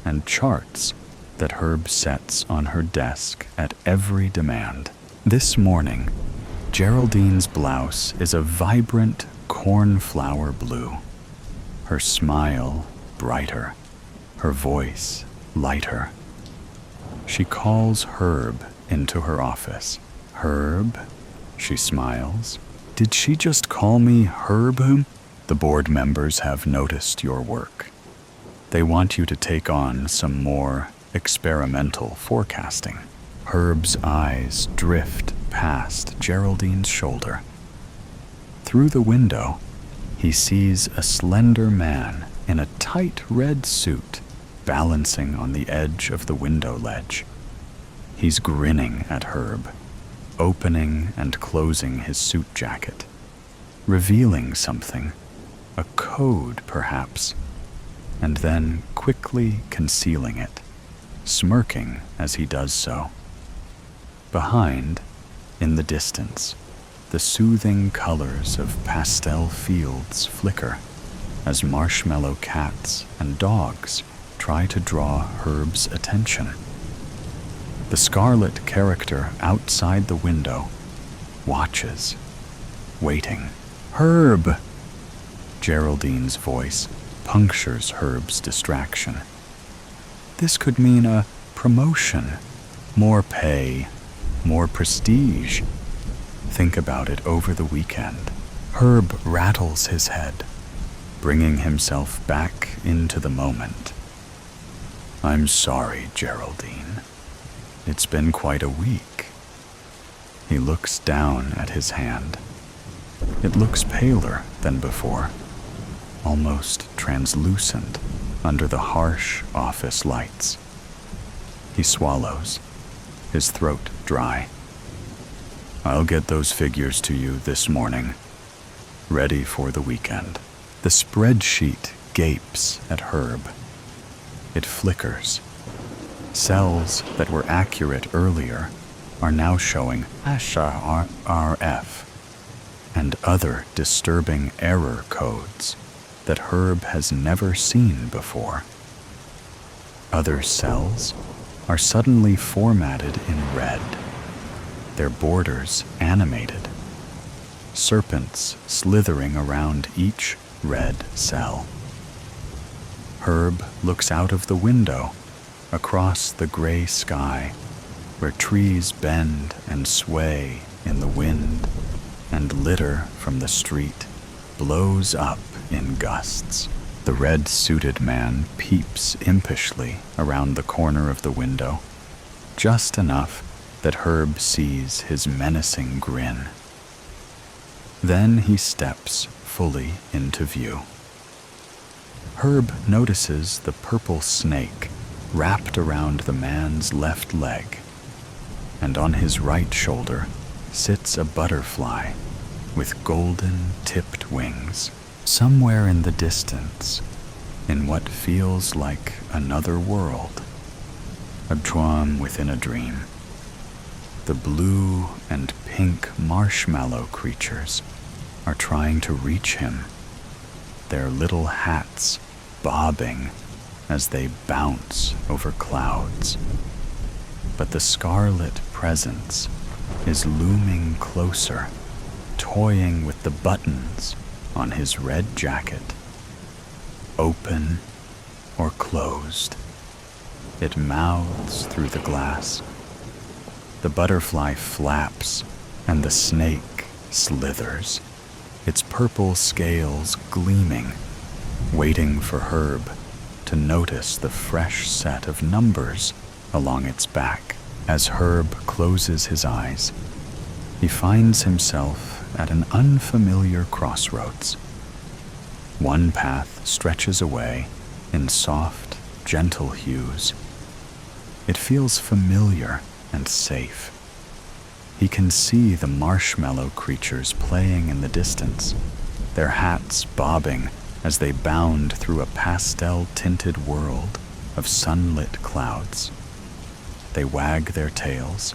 and charts that Herb sets on her desk at every demand. This morning, Geraldine's blouse is a vibrant cornflower blue, her smile brighter, her voice lighter. She calls Herb into her office. "Herb?" she smiles. "Did she just call me Herb? The board members have noticed your work. They want you to take on some more experimental forecasting." Herb's eyes drift past Geraldine's shoulder. Through the window, he sees a slender man in a tight red suit balancing on the edge of the window ledge. He's grinning at Herb, opening and closing his suit jacket, revealing something, a code perhaps, and then quickly concealing it, smirking as he does so. Behind, in the distance, the soothing colors of pastel fields flicker as marshmallow cats and dogs try to draw Herb's attention. The scarlet character outside the window watches, waiting. "Herb!" Geraldine's voice punctures Herb's distraction. This could mean a promotion, more pay, more prestige. Think about it over the weekend. Herb rattles his head, bringing himself back into the moment. "I'm sorry, Geraldine. It's been quite a week." He looks down at his hand. It looks paler than before, almost translucent under the harsh office lights. He swallows, his throat dry. "I'll get those figures to you this morning, ready for the weekend." The spreadsheet gapes at Herb. It flickers. Cells that were accurate earlier are now showing RF and other disturbing error codes that Herb has never seen before. Other cells are suddenly formatted in red, their borders animated, serpents slithering around each red cell. Herb looks out of the window across the gray sky, where trees bend and sway in the wind, and litter from the street blows up in gusts. The red-suited man peeps impishly around the corner of the window, just enough that Herb sees his menacing grin. Then he steps fully into view. Herb notices the purple snake wrapped around the man's left leg, and on his right shoulder sits a butterfly with golden tipped wings. Somewhere in the distance, in what feels like another world, a dream within a dream, the blue and pink marshmallow creatures are trying to reach him, their little hats bobbing as they bounce over clouds. But the scarlet presence is looming closer, toying with the buttons on his red jacket. Open or closed, it mouths through the glass. The butterfly flaps and the snake slithers, its purple scales gleaming, waiting for Herb to notice the fresh set of numbers along its back. As Herb closes his eyes, he finds himself at an unfamiliar crossroads. One path stretches away in soft, gentle hues. It feels familiar and safe. He can see the marshmallow creatures playing in the distance, their hats bobbing as they bound through a pastel-tinted world of sunlit clouds. They wag their tails,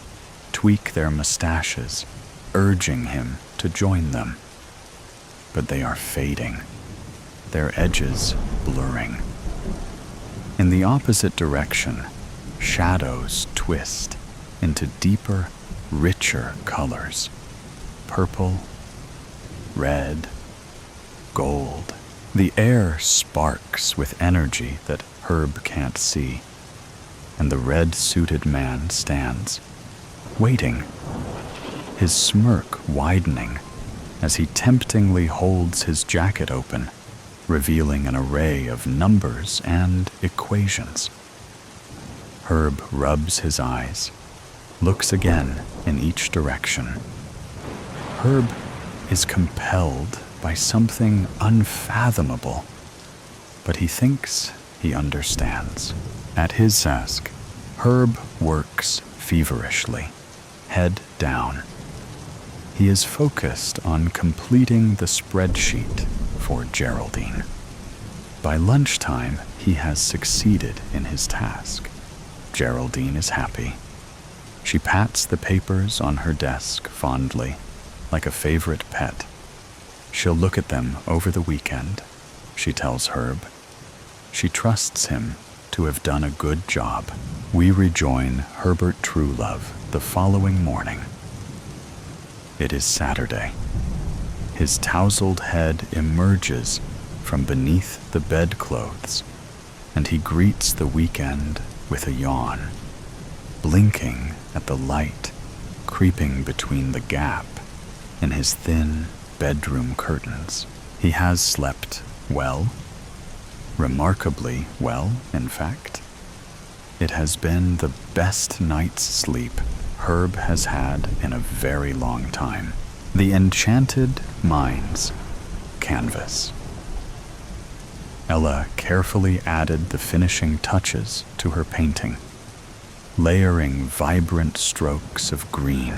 tweak their mustaches, urging him to join them. But they are fading, their edges blurring. In the opposite direction, shadows twist into deeper, richer colors: purple, red, gold. The air sparks with energy that Herb can't see, and the red-suited man stands, waiting, his smirk widening as he temptingly holds his jacket open, revealing an array of numbers and equations. Herb rubs his eyes, looks again in each direction. Herb is compelled by something unfathomable, but he thinks he understands. At his desk, Herb works feverishly, head down. He is focused on completing the spreadsheet for Geraldine. By lunchtime, he has succeeded in his task. Geraldine is happy. She pats the papers on her desk fondly, like a favorite pet. She'll look at them over the weekend, she tells Herb. She trusts him to have done a good job. We rejoin Herbert Truelove the following morning. It is Saturday. His tousled head emerges from beneath the bedclothes, and he greets the weekend with a yawn, blinking at the light creeping between the gap in his thin bedroom curtains. He has slept well, remarkably well, in fact. It has been the best night's sleep Herb has had in a very long time. The Enchanted Minds canvas. Ella carefully added the finishing touches to her painting, layering vibrant strokes of green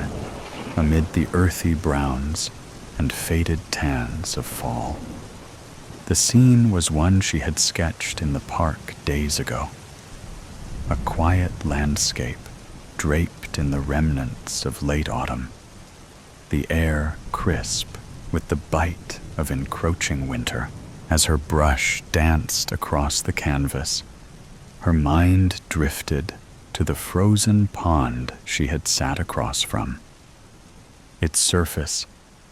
amid the earthy browns and faded tans of fall. The scene was one she had sketched in the park days ago. A quiet landscape draped in the remnants of late autumn, the air crisp with the bite of encroaching winter. As her brush danced across the canvas, her mind drifted to the frozen pond she had sat across from, its surface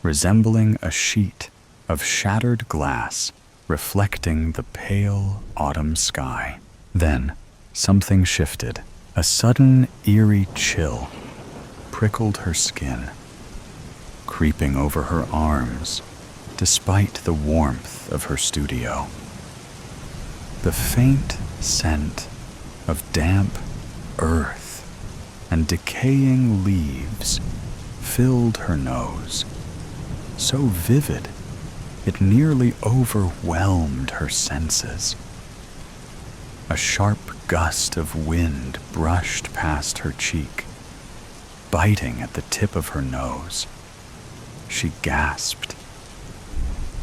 resembling a sheet of shattered glass reflecting the pale autumn sky. Then something shifted. A sudden eerie chill prickled her skin, creeping over her arms despite the warmth of her studio. The faint scent of damp earth and decaying leaves filled her nose, so vivid it nearly overwhelmed her senses. A sharp gust of wind brushed past her cheek, biting at the tip of her nose. She gasped.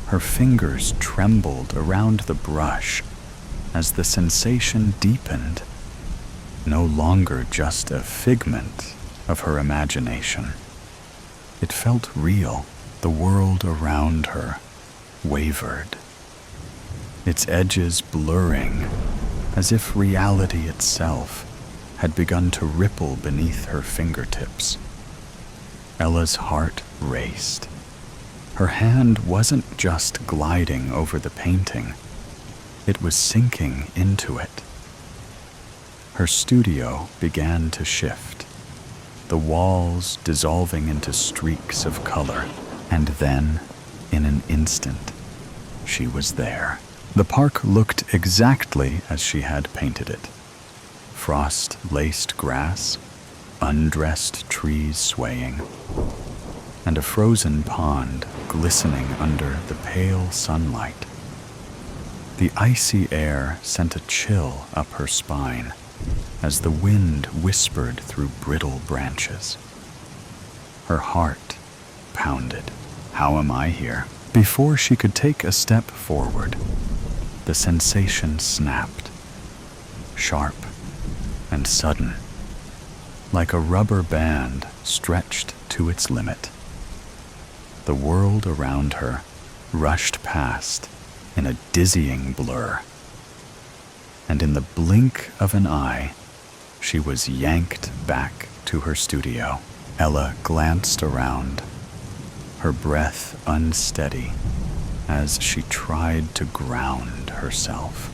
Her fingers trembled around the brush as the sensation deepened, no longer just a figment of her imagination. It felt real. The world around her wavered, its edges blurring as if reality itself had begun to ripple beneath her fingertips. Ella's heart raced. Her hand wasn't just gliding over the painting, it was sinking into it. Her studio began to shift, the walls dissolving into streaks of color, and then, in an instant, she was there. The park looked exactly as she had painted it. Frost-laced grass, undressed trees swaying, and a frozen pond glistening under the pale sunlight. The icy air sent a chill up her spine as the wind whispered through brittle branches. Her heart pounded. How am I here? Before she could take a step forward, the sensation snapped, sharp and sudden, like a rubber band stretched to its limit. The world around her rushed past in a dizzying blur, and in the blink of an eye, she was yanked back to her studio. Ella glanced around, her breath unsteady as she tried to ground herself.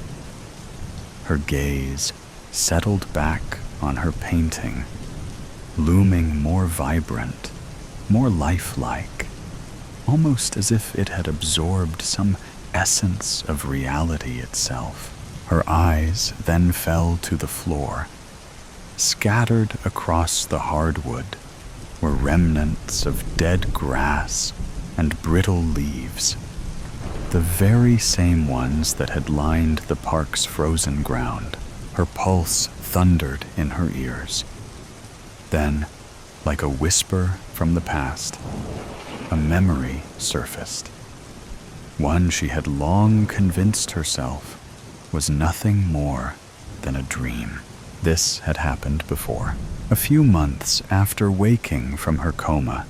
Her gaze settled back on her painting, looming more vibrant, more lifelike, almost as if it had absorbed some essence of reality itself. Her eyes then fell to the floor. Scattered across the hardwood were remnants of dead grass and brittle leaves, the very same ones that had lined the park's frozen ground. Her pulse thundered in her ears. Then, like a whisper from the past, a memory surfaced. One she had long convinced herself was nothing more than a dream. This had happened before. A few months after waking from her coma,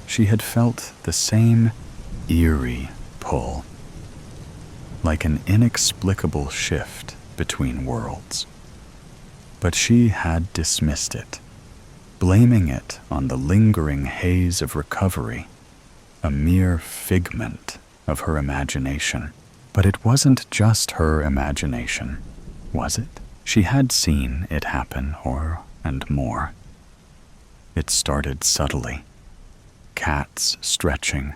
she had felt the same eerie pull, like an inexplicable shift between worlds. But she had dismissed it, blaming it on the lingering haze of recovery, a mere figment of her imagination. But it wasn't just her imagination, was it? She had seen it happen, and more. It started subtly. Cats stretching,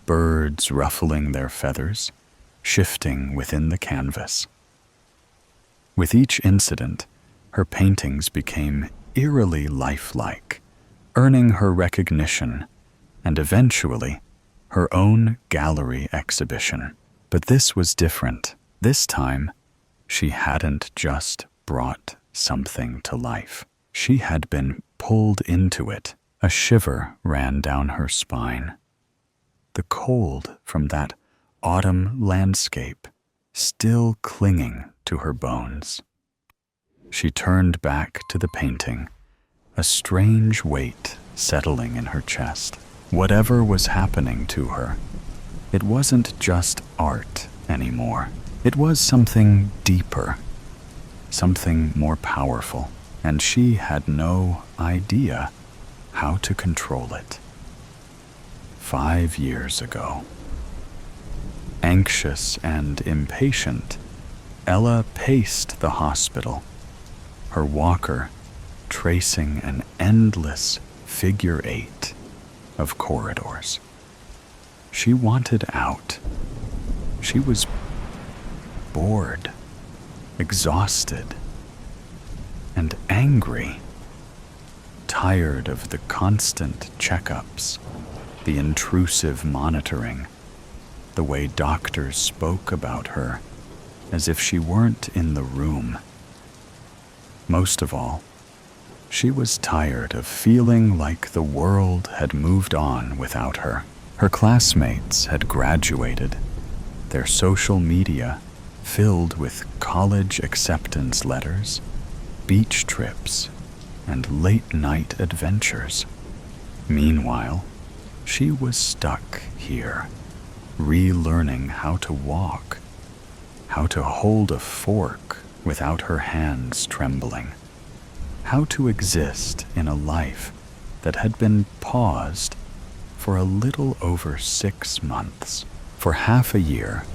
birds ruffling their feathers, shifting within the canvas. With each incident, her paintings became eerily lifelike, earning her recognition and eventually her own gallery exhibition. But this was different. This time, she hadn't just brought something to life. She had been pulled into it. A shiver ran down her spine. The cold from that autumn landscape still clinging to her bones. She turned back to the painting, a strange weight settling in her chest. Whatever was happening to her, it wasn't just art anymore. It was something deeper, something more powerful, and she had no idea how to control it. 5 years ago. Anxious and impatient, Ella paced the hospital, her walker tracing an endless figure 8 of corridors. She wanted out. She was bored, exhausted, and angry, tired of the constant checkups, the intrusive monitoring, the way doctors spoke about her as if she weren't in the room. Most of all, she was tired of feeling like the world had moved on without her. Her classmates had graduated, their social media filled with college acceptance letters, beach trips, and late-night adventures. Meanwhile, she was stuck here, relearning how to walk, how to hold a fork without her hands trembling, how to exist in a life that had been paused for a little over 6 months. For half a year,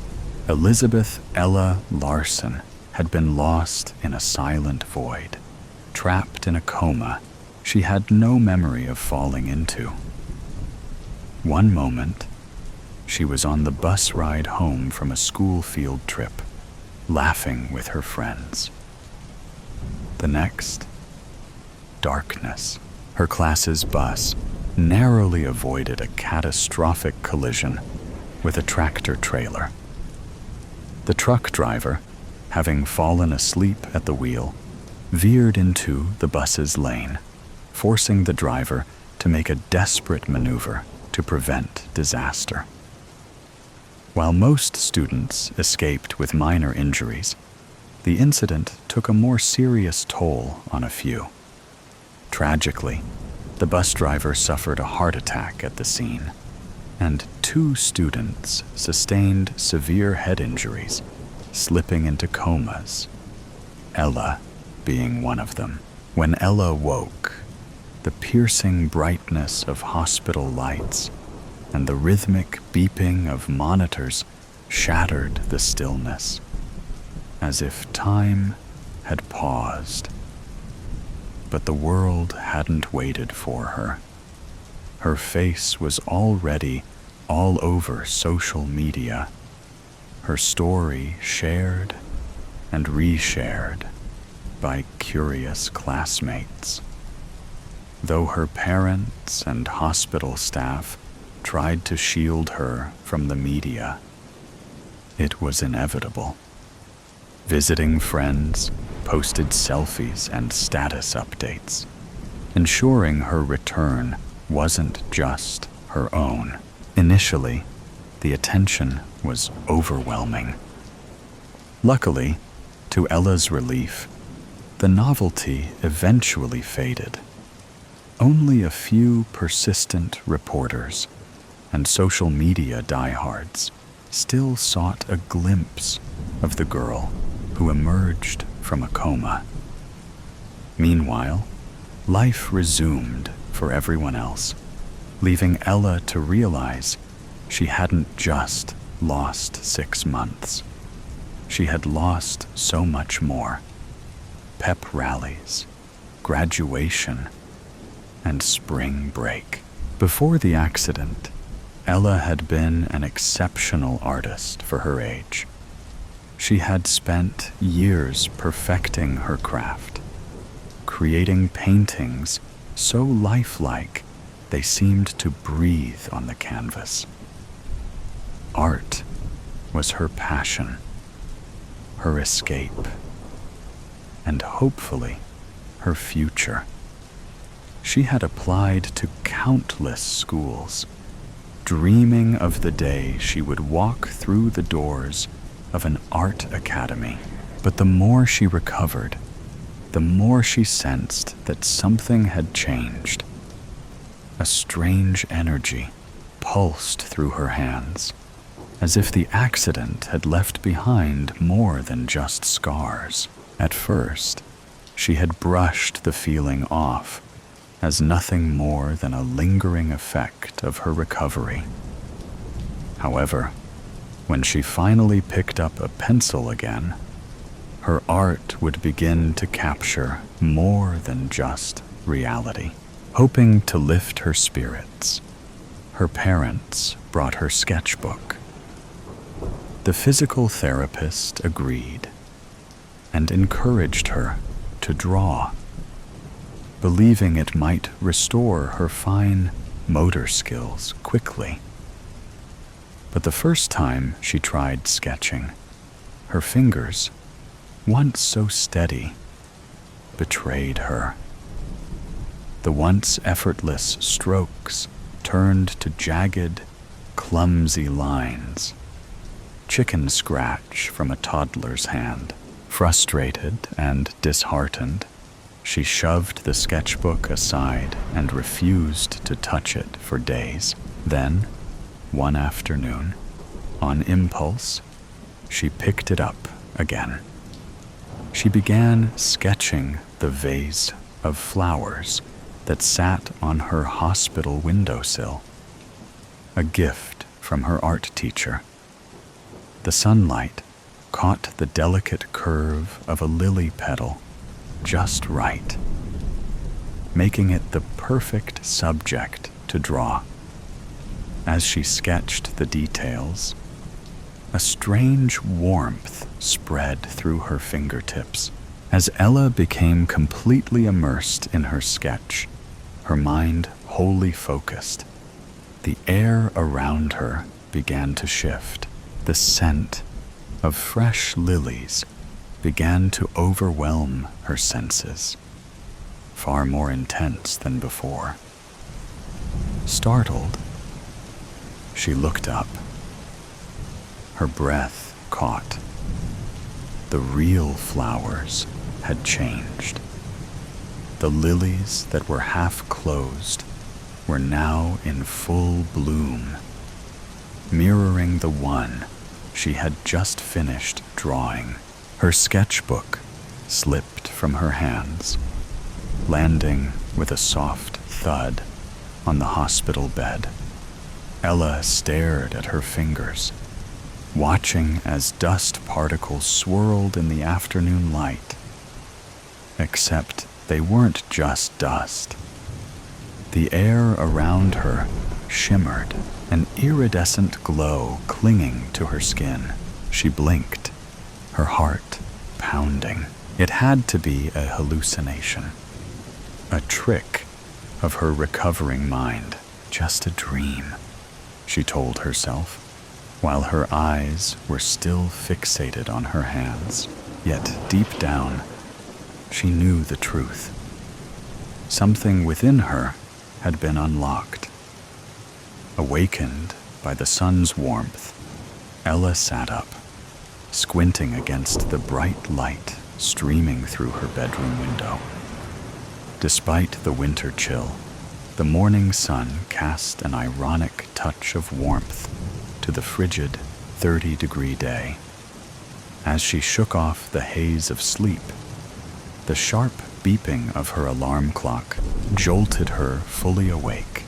Elizabeth Ella Larson had been lost in a silent void, trapped in a coma she had no memory of falling into. One moment, she was on the bus ride home from a school field trip, laughing with her friends. The next, darkness. Her class's bus narrowly avoided a catastrophic collision with a tractor trailer. The truck driver, having fallen asleep at the wheel, veered into the bus's lane, forcing the driver to make a desperate maneuver to prevent disaster. While most students escaped with minor injuries, the incident took a more serious toll on a few. Tragically, the bus driver suffered a heart attack at the scene, and 2 students sustained severe head injuries, slipping into comas, Ella being one of them. When Ella woke, the piercing brightness of hospital lights and the rhythmic beeping of monitors shattered the stillness, as if time had paused. But the world hadn't waited for her. Her face was already all over social media, her story shared and reshared by curious classmates. Though her parents and hospital staff tried to shield her from the media, it was inevitable. Visiting friends posted selfies and status updates, ensuring her return wasn't just her own. Initially, the attention was overwhelming. Luckily, to Ella's relief, the novelty eventually faded. Only a few persistent reporters and social media diehards still sought a glimpse of the girl who emerged from a coma. Meanwhile, life resumed for everyone else, leaving Ella to realize she hadn't just lost 6 months. She had lost so much more: pep rallies, graduation, and spring break. Before the accident, Ella had been an exceptional artist for her age. She had spent years perfecting her craft, creating paintings so lifelike they seemed to breathe on the canvas. Art was her passion, her escape, and hopefully her future. She had applied to countless schools, dreaming of the day she would walk through the doors of an art academy. But the more she recovered, the more she sensed that something had changed. A strange energy pulsed through her hands, as if the accident had left behind more than just scars. At first, she had brushed the feeling off as nothing more than a lingering effect of her recovery. However, when she finally picked up a pencil again, her art would begin to capture more than just reality. Hoping to lift her spirits, her parents brought her sketchbook. The physical therapist agreed and encouraged her to draw, believing it might restore her fine motor skills quickly. But the first time she tried sketching, her fingers, once so steady, betrayed her. The once effortless strokes turned to jagged, clumsy lines. Chicken scratch from a toddler's hand. Frustrated and disheartened, she shoved the sketchbook aside and refused to touch it for days. Then, one afternoon, on impulse, she picked it up again. She began sketching the vase of flowers that sat on her hospital windowsill, a gift from her art teacher. The sunlight caught the delicate curve of a lily petal just right, making it the perfect subject to draw. As she sketched the details, a strange warmth spread through her fingertips. As Ella became completely immersed in her sketch, her mind wholly focused, the air around her began to shift. The scent of fresh lilies began to overwhelm her senses, far more intense than before. Startled, she looked up. Her breath caught. The real flowers had changed. The lilies that were half closed were now in full bloom, mirroring the one she had just finished drawing. Her sketchbook slipped from her hands, landing with a soft thud on the hospital bed. Ella stared at her fingers, watching as dust particles swirled in the afternoon light. Except they weren't just dust. The air around her shimmered, an iridescent glow clinging to her skin. She blinked, her heart pounding. It had to be a hallucination, a trick of her recovering mind, just a dream, she told herself, while her eyes were still fixated on her hands. Yet deep down, she knew the truth. Something within her had been unlocked. Awakened by the sun's warmth, Ella sat up, squinting against the bright light streaming through her bedroom window. Despite the winter chill, the morning sun cast an ironic touch of warmth to the frigid 30-degree day. As she shook off the haze of sleep, the sharp beeping of her alarm clock jolted her fully awake,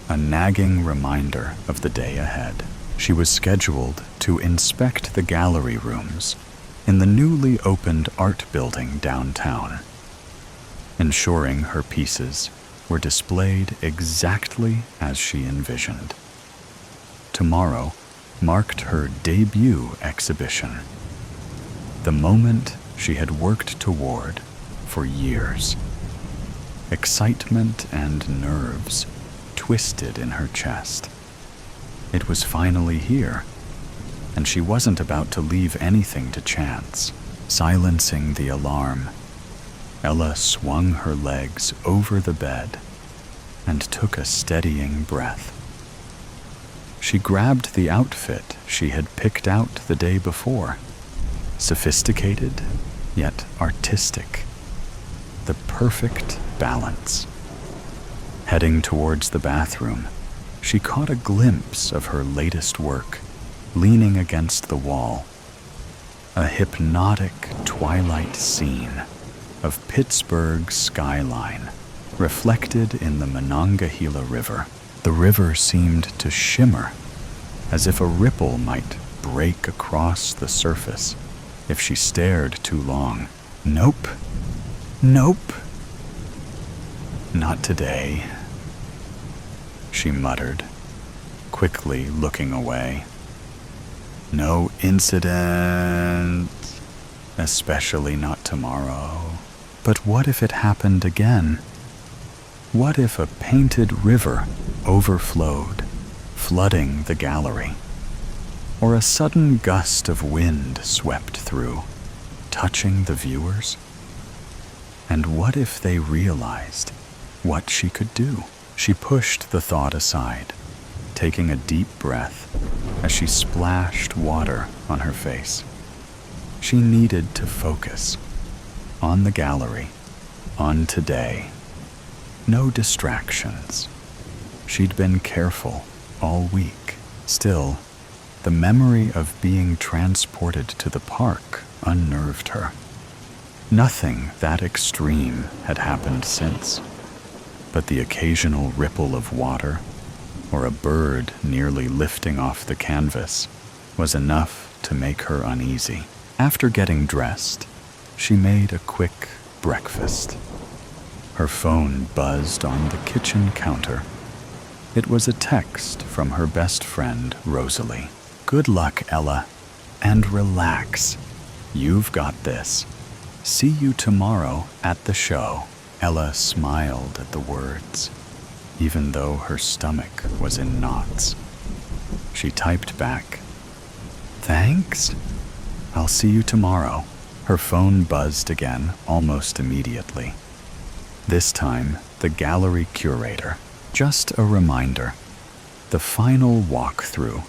a nagging reminder of the day ahead. She was scheduled to inspect the gallery rooms in the newly opened art building downtown, ensuring her pieces were displayed exactly as she envisioned. Tomorrow marked her debut exhibition, the moment she had worked toward for years. Excitement and nerves twisted in her chest. It was finally here, and she wasn't about to leave anything to chance. Silencing the alarm, Ella swung her legs over the bed and took a steadying breath. She grabbed the outfit she had picked out the day before, sophisticated yet artistic, the perfect balance. Heading towards the bathroom, she caught a glimpse of her latest work, leaning against the wall, a hypnotic twilight scene of Pittsburgh's skyline reflected in the Monongahela River. The river seemed to shimmer, as if a ripple might break across the surface if she stared too long. Nope. Nope. Not today, she muttered, quickly looking away. No incident, especially not tomorrow. But what if it happened again? What if a painted river overflowed, flooding the gallery? Or a sudden gust of wind swept through, touching the viewers? And what if they realized what she could do? She pushed the thought aside, taking a deep breath as she splashed water on her face. She needed to focus on the gallery, on today. No distractions. She'd been careful all week. Still, the memory of being transported to the park unnerved her. Nothing that extreme had happened since, but the occasional ripple of water or a bird nearly lifting off the canvas was enough to make her uneasy. After getting dressed, she made a quick breakfast. Her phone buzzed on the kitchen counter. It was a text from her best friend, Rosalie. "Good luck, Ella, and relax. You've got this. See you tomorrow at the show." Ella smiled at the words, even though her stomach was in knots. She typed back, "Thanks. I'll see you tomorrow." Her phone buzzed again almost immediately. This time, the gallery curator. Just a reminder, the final walkthrough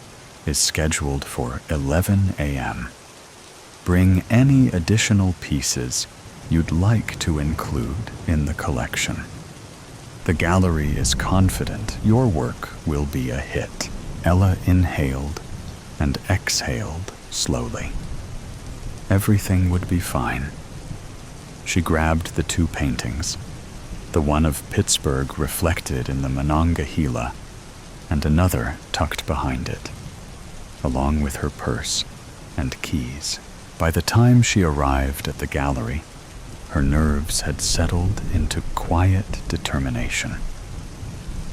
is scheduled for 11 a.m. Bring any additional pieces you'd like to include in the collection. The gallery is confident your work will be a hit. Ella inhaled and exhaled slowly. Everything would be fine. She grabbed the two paintings, the one of Pittsburgh reflected in the Monongahela, and another tucked behind it, along with her purse and keys. By the time she arrived at the gallery, her nerves had settled into quiet determination.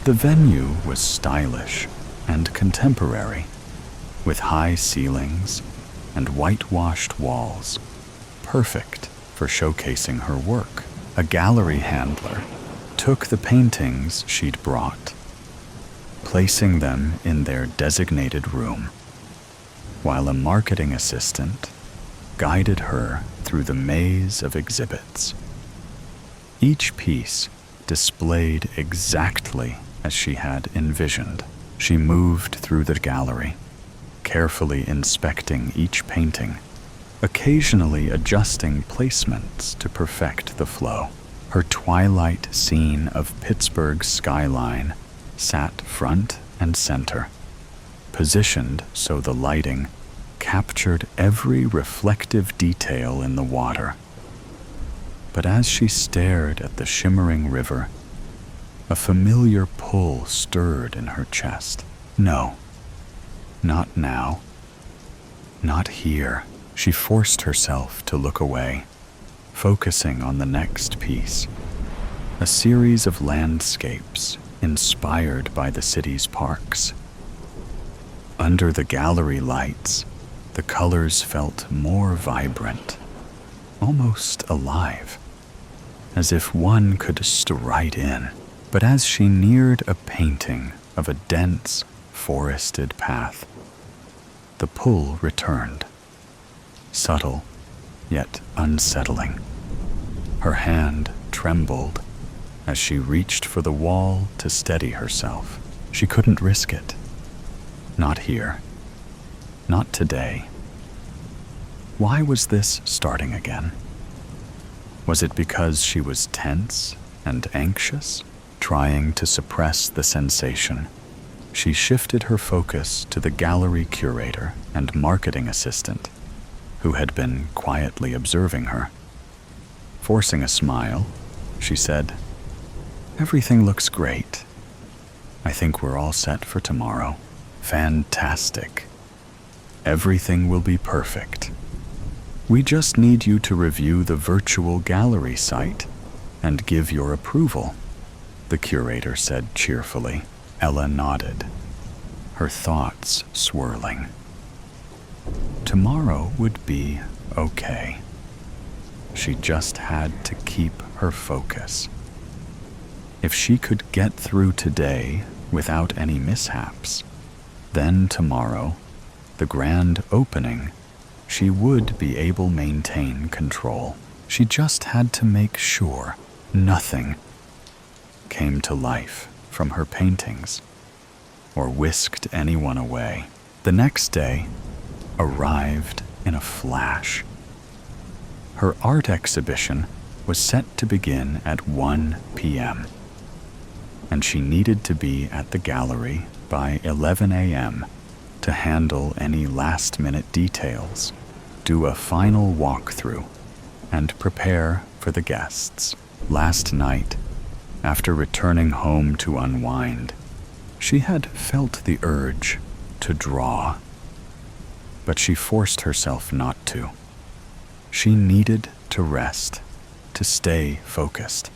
The venue was stylish and contemporary, with high ceilings and whitewashed walls, perfect for showcasing her work. A gallery handler took the paintings she'd brought, placing them in their designated room, while a marketing assistant guided her through the maze of exhibits. Each piece displayed exactly as she had envisioned. She moved through the gallery, carefully inspecting each painting, occasionally adjusting placements to perfect the flow. Her twilight scene of Pittsburgh's skyline sat front and center, positioned so the lighting captured every reflective detail in the water. But as she stared at the shimmering river, a familiar pull stirred in her chest. No, not now. Not here. She forced herself to look away, focusing on the next piece. A series of landscapes inspired by the city's parks. Under the gallery lights, the colors felt more vibrant, almost alive, as if one could stride in. But as she neared a painting of a dense, forested path, the pull returned, subtle yet unsettling. Her hand trembled as she reached for the wall to steady herself. She couldn't risk it. Not here. Not today. Why was this starting again? Was it because she was tense and anxious, trying to suppress the sensation? She shifted her focus to the gallery curator and marketing assistant, who had been quietly observing her. Forcing a smile, she said, "Everything looks great. I think we're all set for tomorrow." "Fantastic. Everything will be perfect. We just need you to review the virtual gallery site and give your approval," the curator said cheerfully. Ella nodded, her thoughts swirling. Tomorrow would be okay. She just had to keep her focus. If she could get through today without any mishaps, then tomorrow, the grand opening, she would be able to maintain control. She just had to make sure nothing came to life from her paintings or whisked anyone away. The next day arrived in a flash. Her art exhibition was set to begin at 1 p.m., and she needed to be at the gallery by 11 a.m. to handle any last-minute details, do a final walkthrough, and prepare for the guests. Last night, after returning home to unwind, she had felt the urge to draw, but she forced herself not to. She needed to rest, to stay focused.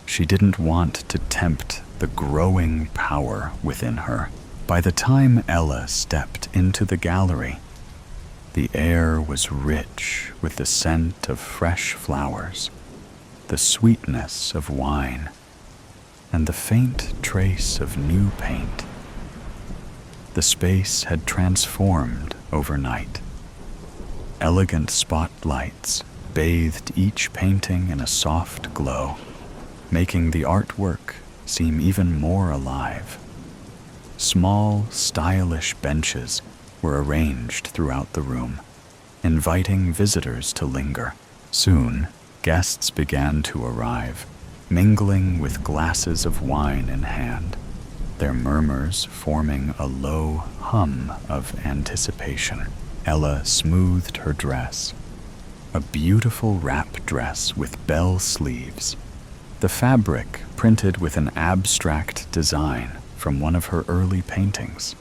She didn't want to tempt the growing power within her. By the time Ella stepped into the gallery, the air was rich with the scent of fresh flowers, the sweetness of wine, and the faint trace of new paint. The space had transformed overnight. Elegant spotlights bathed each painting in a soft glow, making the artwork seem even more alive. Small, stylish benches were arranged throughout the room, inviting visitors to linger. Soon, guests began to arrive, mingling with glasses of wine in hand, their murmurs forming a low hum of anticipation. Ella smoothed her dress, a beautiful wrap dress with bell sleeves, the fabric printed with an abstract design from one of her early paintings.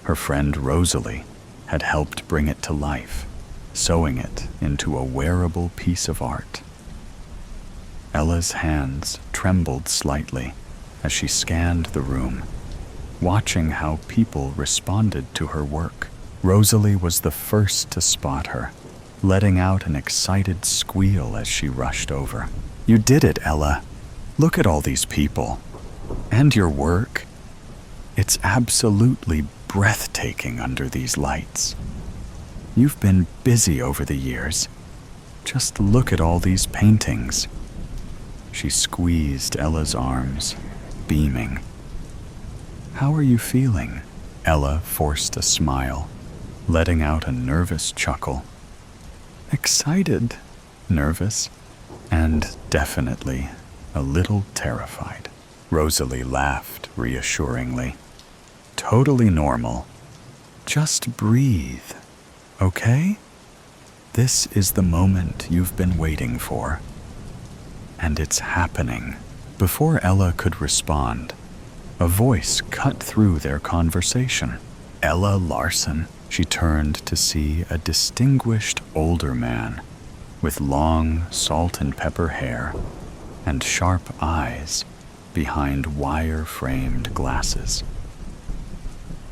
Her friend Rosalie had helped bring it to life, sewing it into a wearable piece of art. Ella's hands trembled slightly as she scanned the room, watching how people responded to her work. Rosalie was the first to spot her, letting out an excited squeal as she rushed over. "You did it, Ella. Look at all these people. And your work. It's absolutely breathtaking under these lights. You've been busy over the years. Just look at all these paintings." She squeezed Ella's arms, beaming. "How are you feeling?" Ella forced a smile, letting out a nervous chuckle. "Excited, nervous, and definitely a little terrified." Rosalie laughed reassuringly. "Totally normal. Just breathe, okay? This is the moment you've been waiting for. And it's happening." Before Ella could respond, a voice cut through their conversation. "Ella Larson." She turned to see a distinguished older man with long salt and pepper hair and sharp eyes behind wire-framed glasses.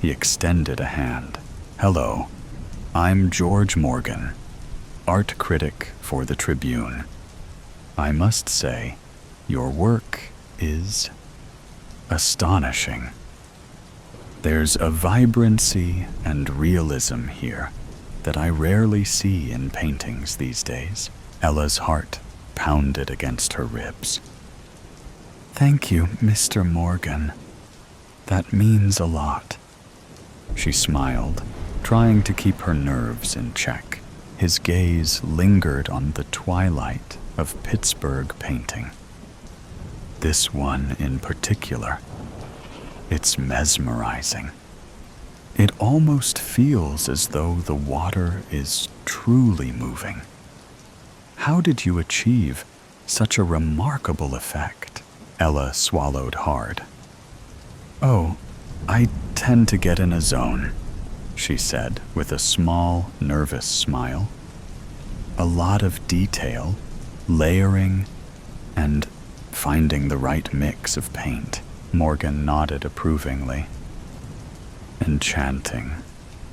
He extended a hand. "Hello, I'm George Morgan, art critic for the Tribune. I must say, your work is astonishing. There's a vibrancy and realism here that I rarely see in paintings these days." Ella's heart pounded against her ribs. "Thank you, Mr. Morgan. That means a lot." She smiled, trying to keep her nerves in check. His gaze lingered on the twilight of Pittsburgh painting. This one in particular. It's mesmerizing. It almost feels as though the water is truly moving. How did you achieve such a remarkable effect?" Ella swallowed hard. "Oh, I tend to get in a zone," she said with a small, nervous smile. "A lot of detail, layering, and finding the right mix of paint." Morgan nodded approvingly. "Enchanting,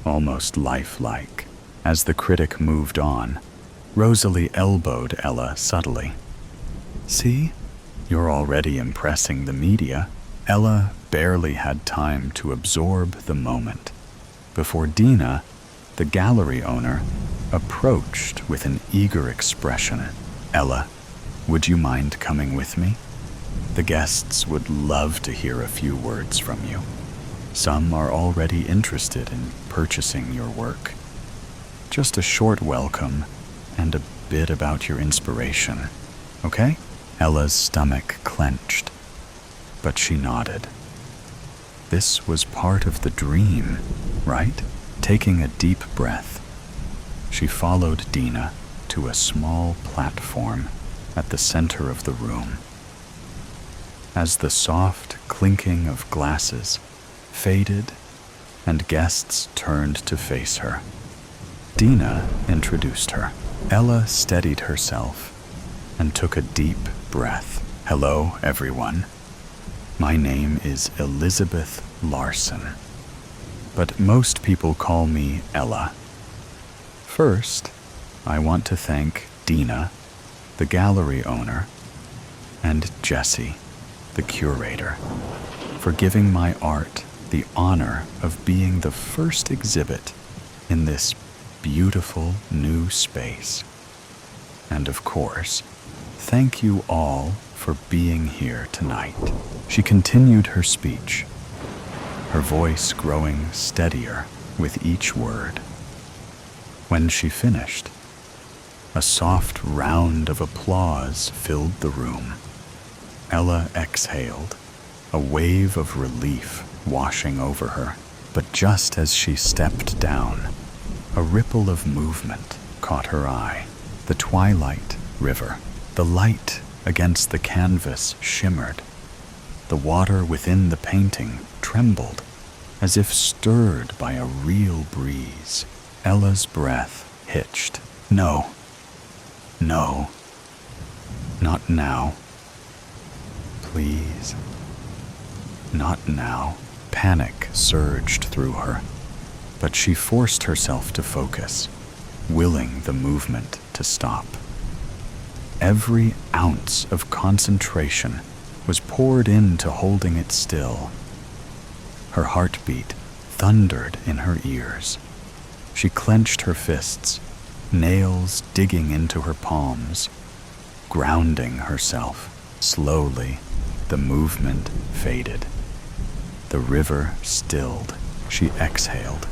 almost lifelike." As the critic moved on, Rosalie elbowed Ella subtly. "See? You're already impressing the media. Ella barely had time to absorb the moment before Dina, the gallery owner, approached with an eager expression. Ella, would you mind coming with me? The guests would love to hear a few words from you. Some are already interested in purchasing your work. Just a short welcome and a bit about your inspiration, okay? Ella's stomach clenched, but she nodded. This was part of the dream, right? Taking a deep breath, she followed Dina to a small platform at the center of the room. As the soft clinking of glasses faded and guests turned to face her, Dina introduced her. Ella steadied herself and took a deep breath. Hello, everyone. My name is Elizabeth Larson, but most people call me Ella. First, I want to thank Dina, the gallery owner, and Jessie, the curator, for giving my art the honor of being the first exhibit in this beautiful new space. And of course, thank you all for being here tonight. She continued her speech, her voice growing steadier with each word. When she finished, a soft round of applause filled the room. Ella exhaled, a wave of relief washing over her. But just as she stepped down, a ripple of movement caught her eye. The twilight river. The light against the canvas shimmered. The water within the painting trembled, as if stirred by a real breeze. Ella's breath hitched. No, not now. Please, not now. Panic surged through her, but she forced herself to focus, willing the movement to stop. Every ounce of concentration was poured into holding it still. Her heartbeat thundered in her ears. She clenched her fists, nails digging into her palms, grounding herself. Slowly, the movement faded. The river stilled. She exhaled,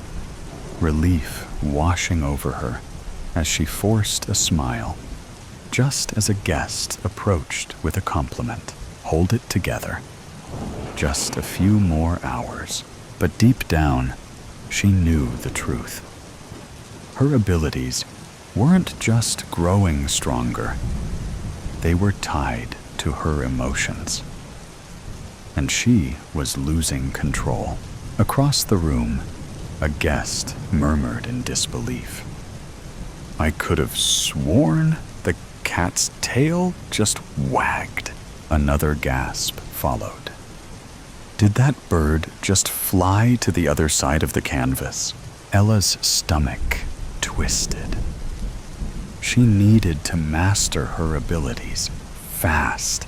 relief washing over her as she forced a smile, just as a guest approached with a compliment. Hold it together. Just a few more hours. But deep down, she knew the truth. Her abilities weren't just growing stronger. They were tied to her emotions. And she was losing control. Across the room, a guest murmured in disbelief. I could have sworn the cat's tail just wagged. Another gasp followed. Did that bird just fly to the other side of the canvas? Ella's stomach twisted. She needed to master her abilities fast.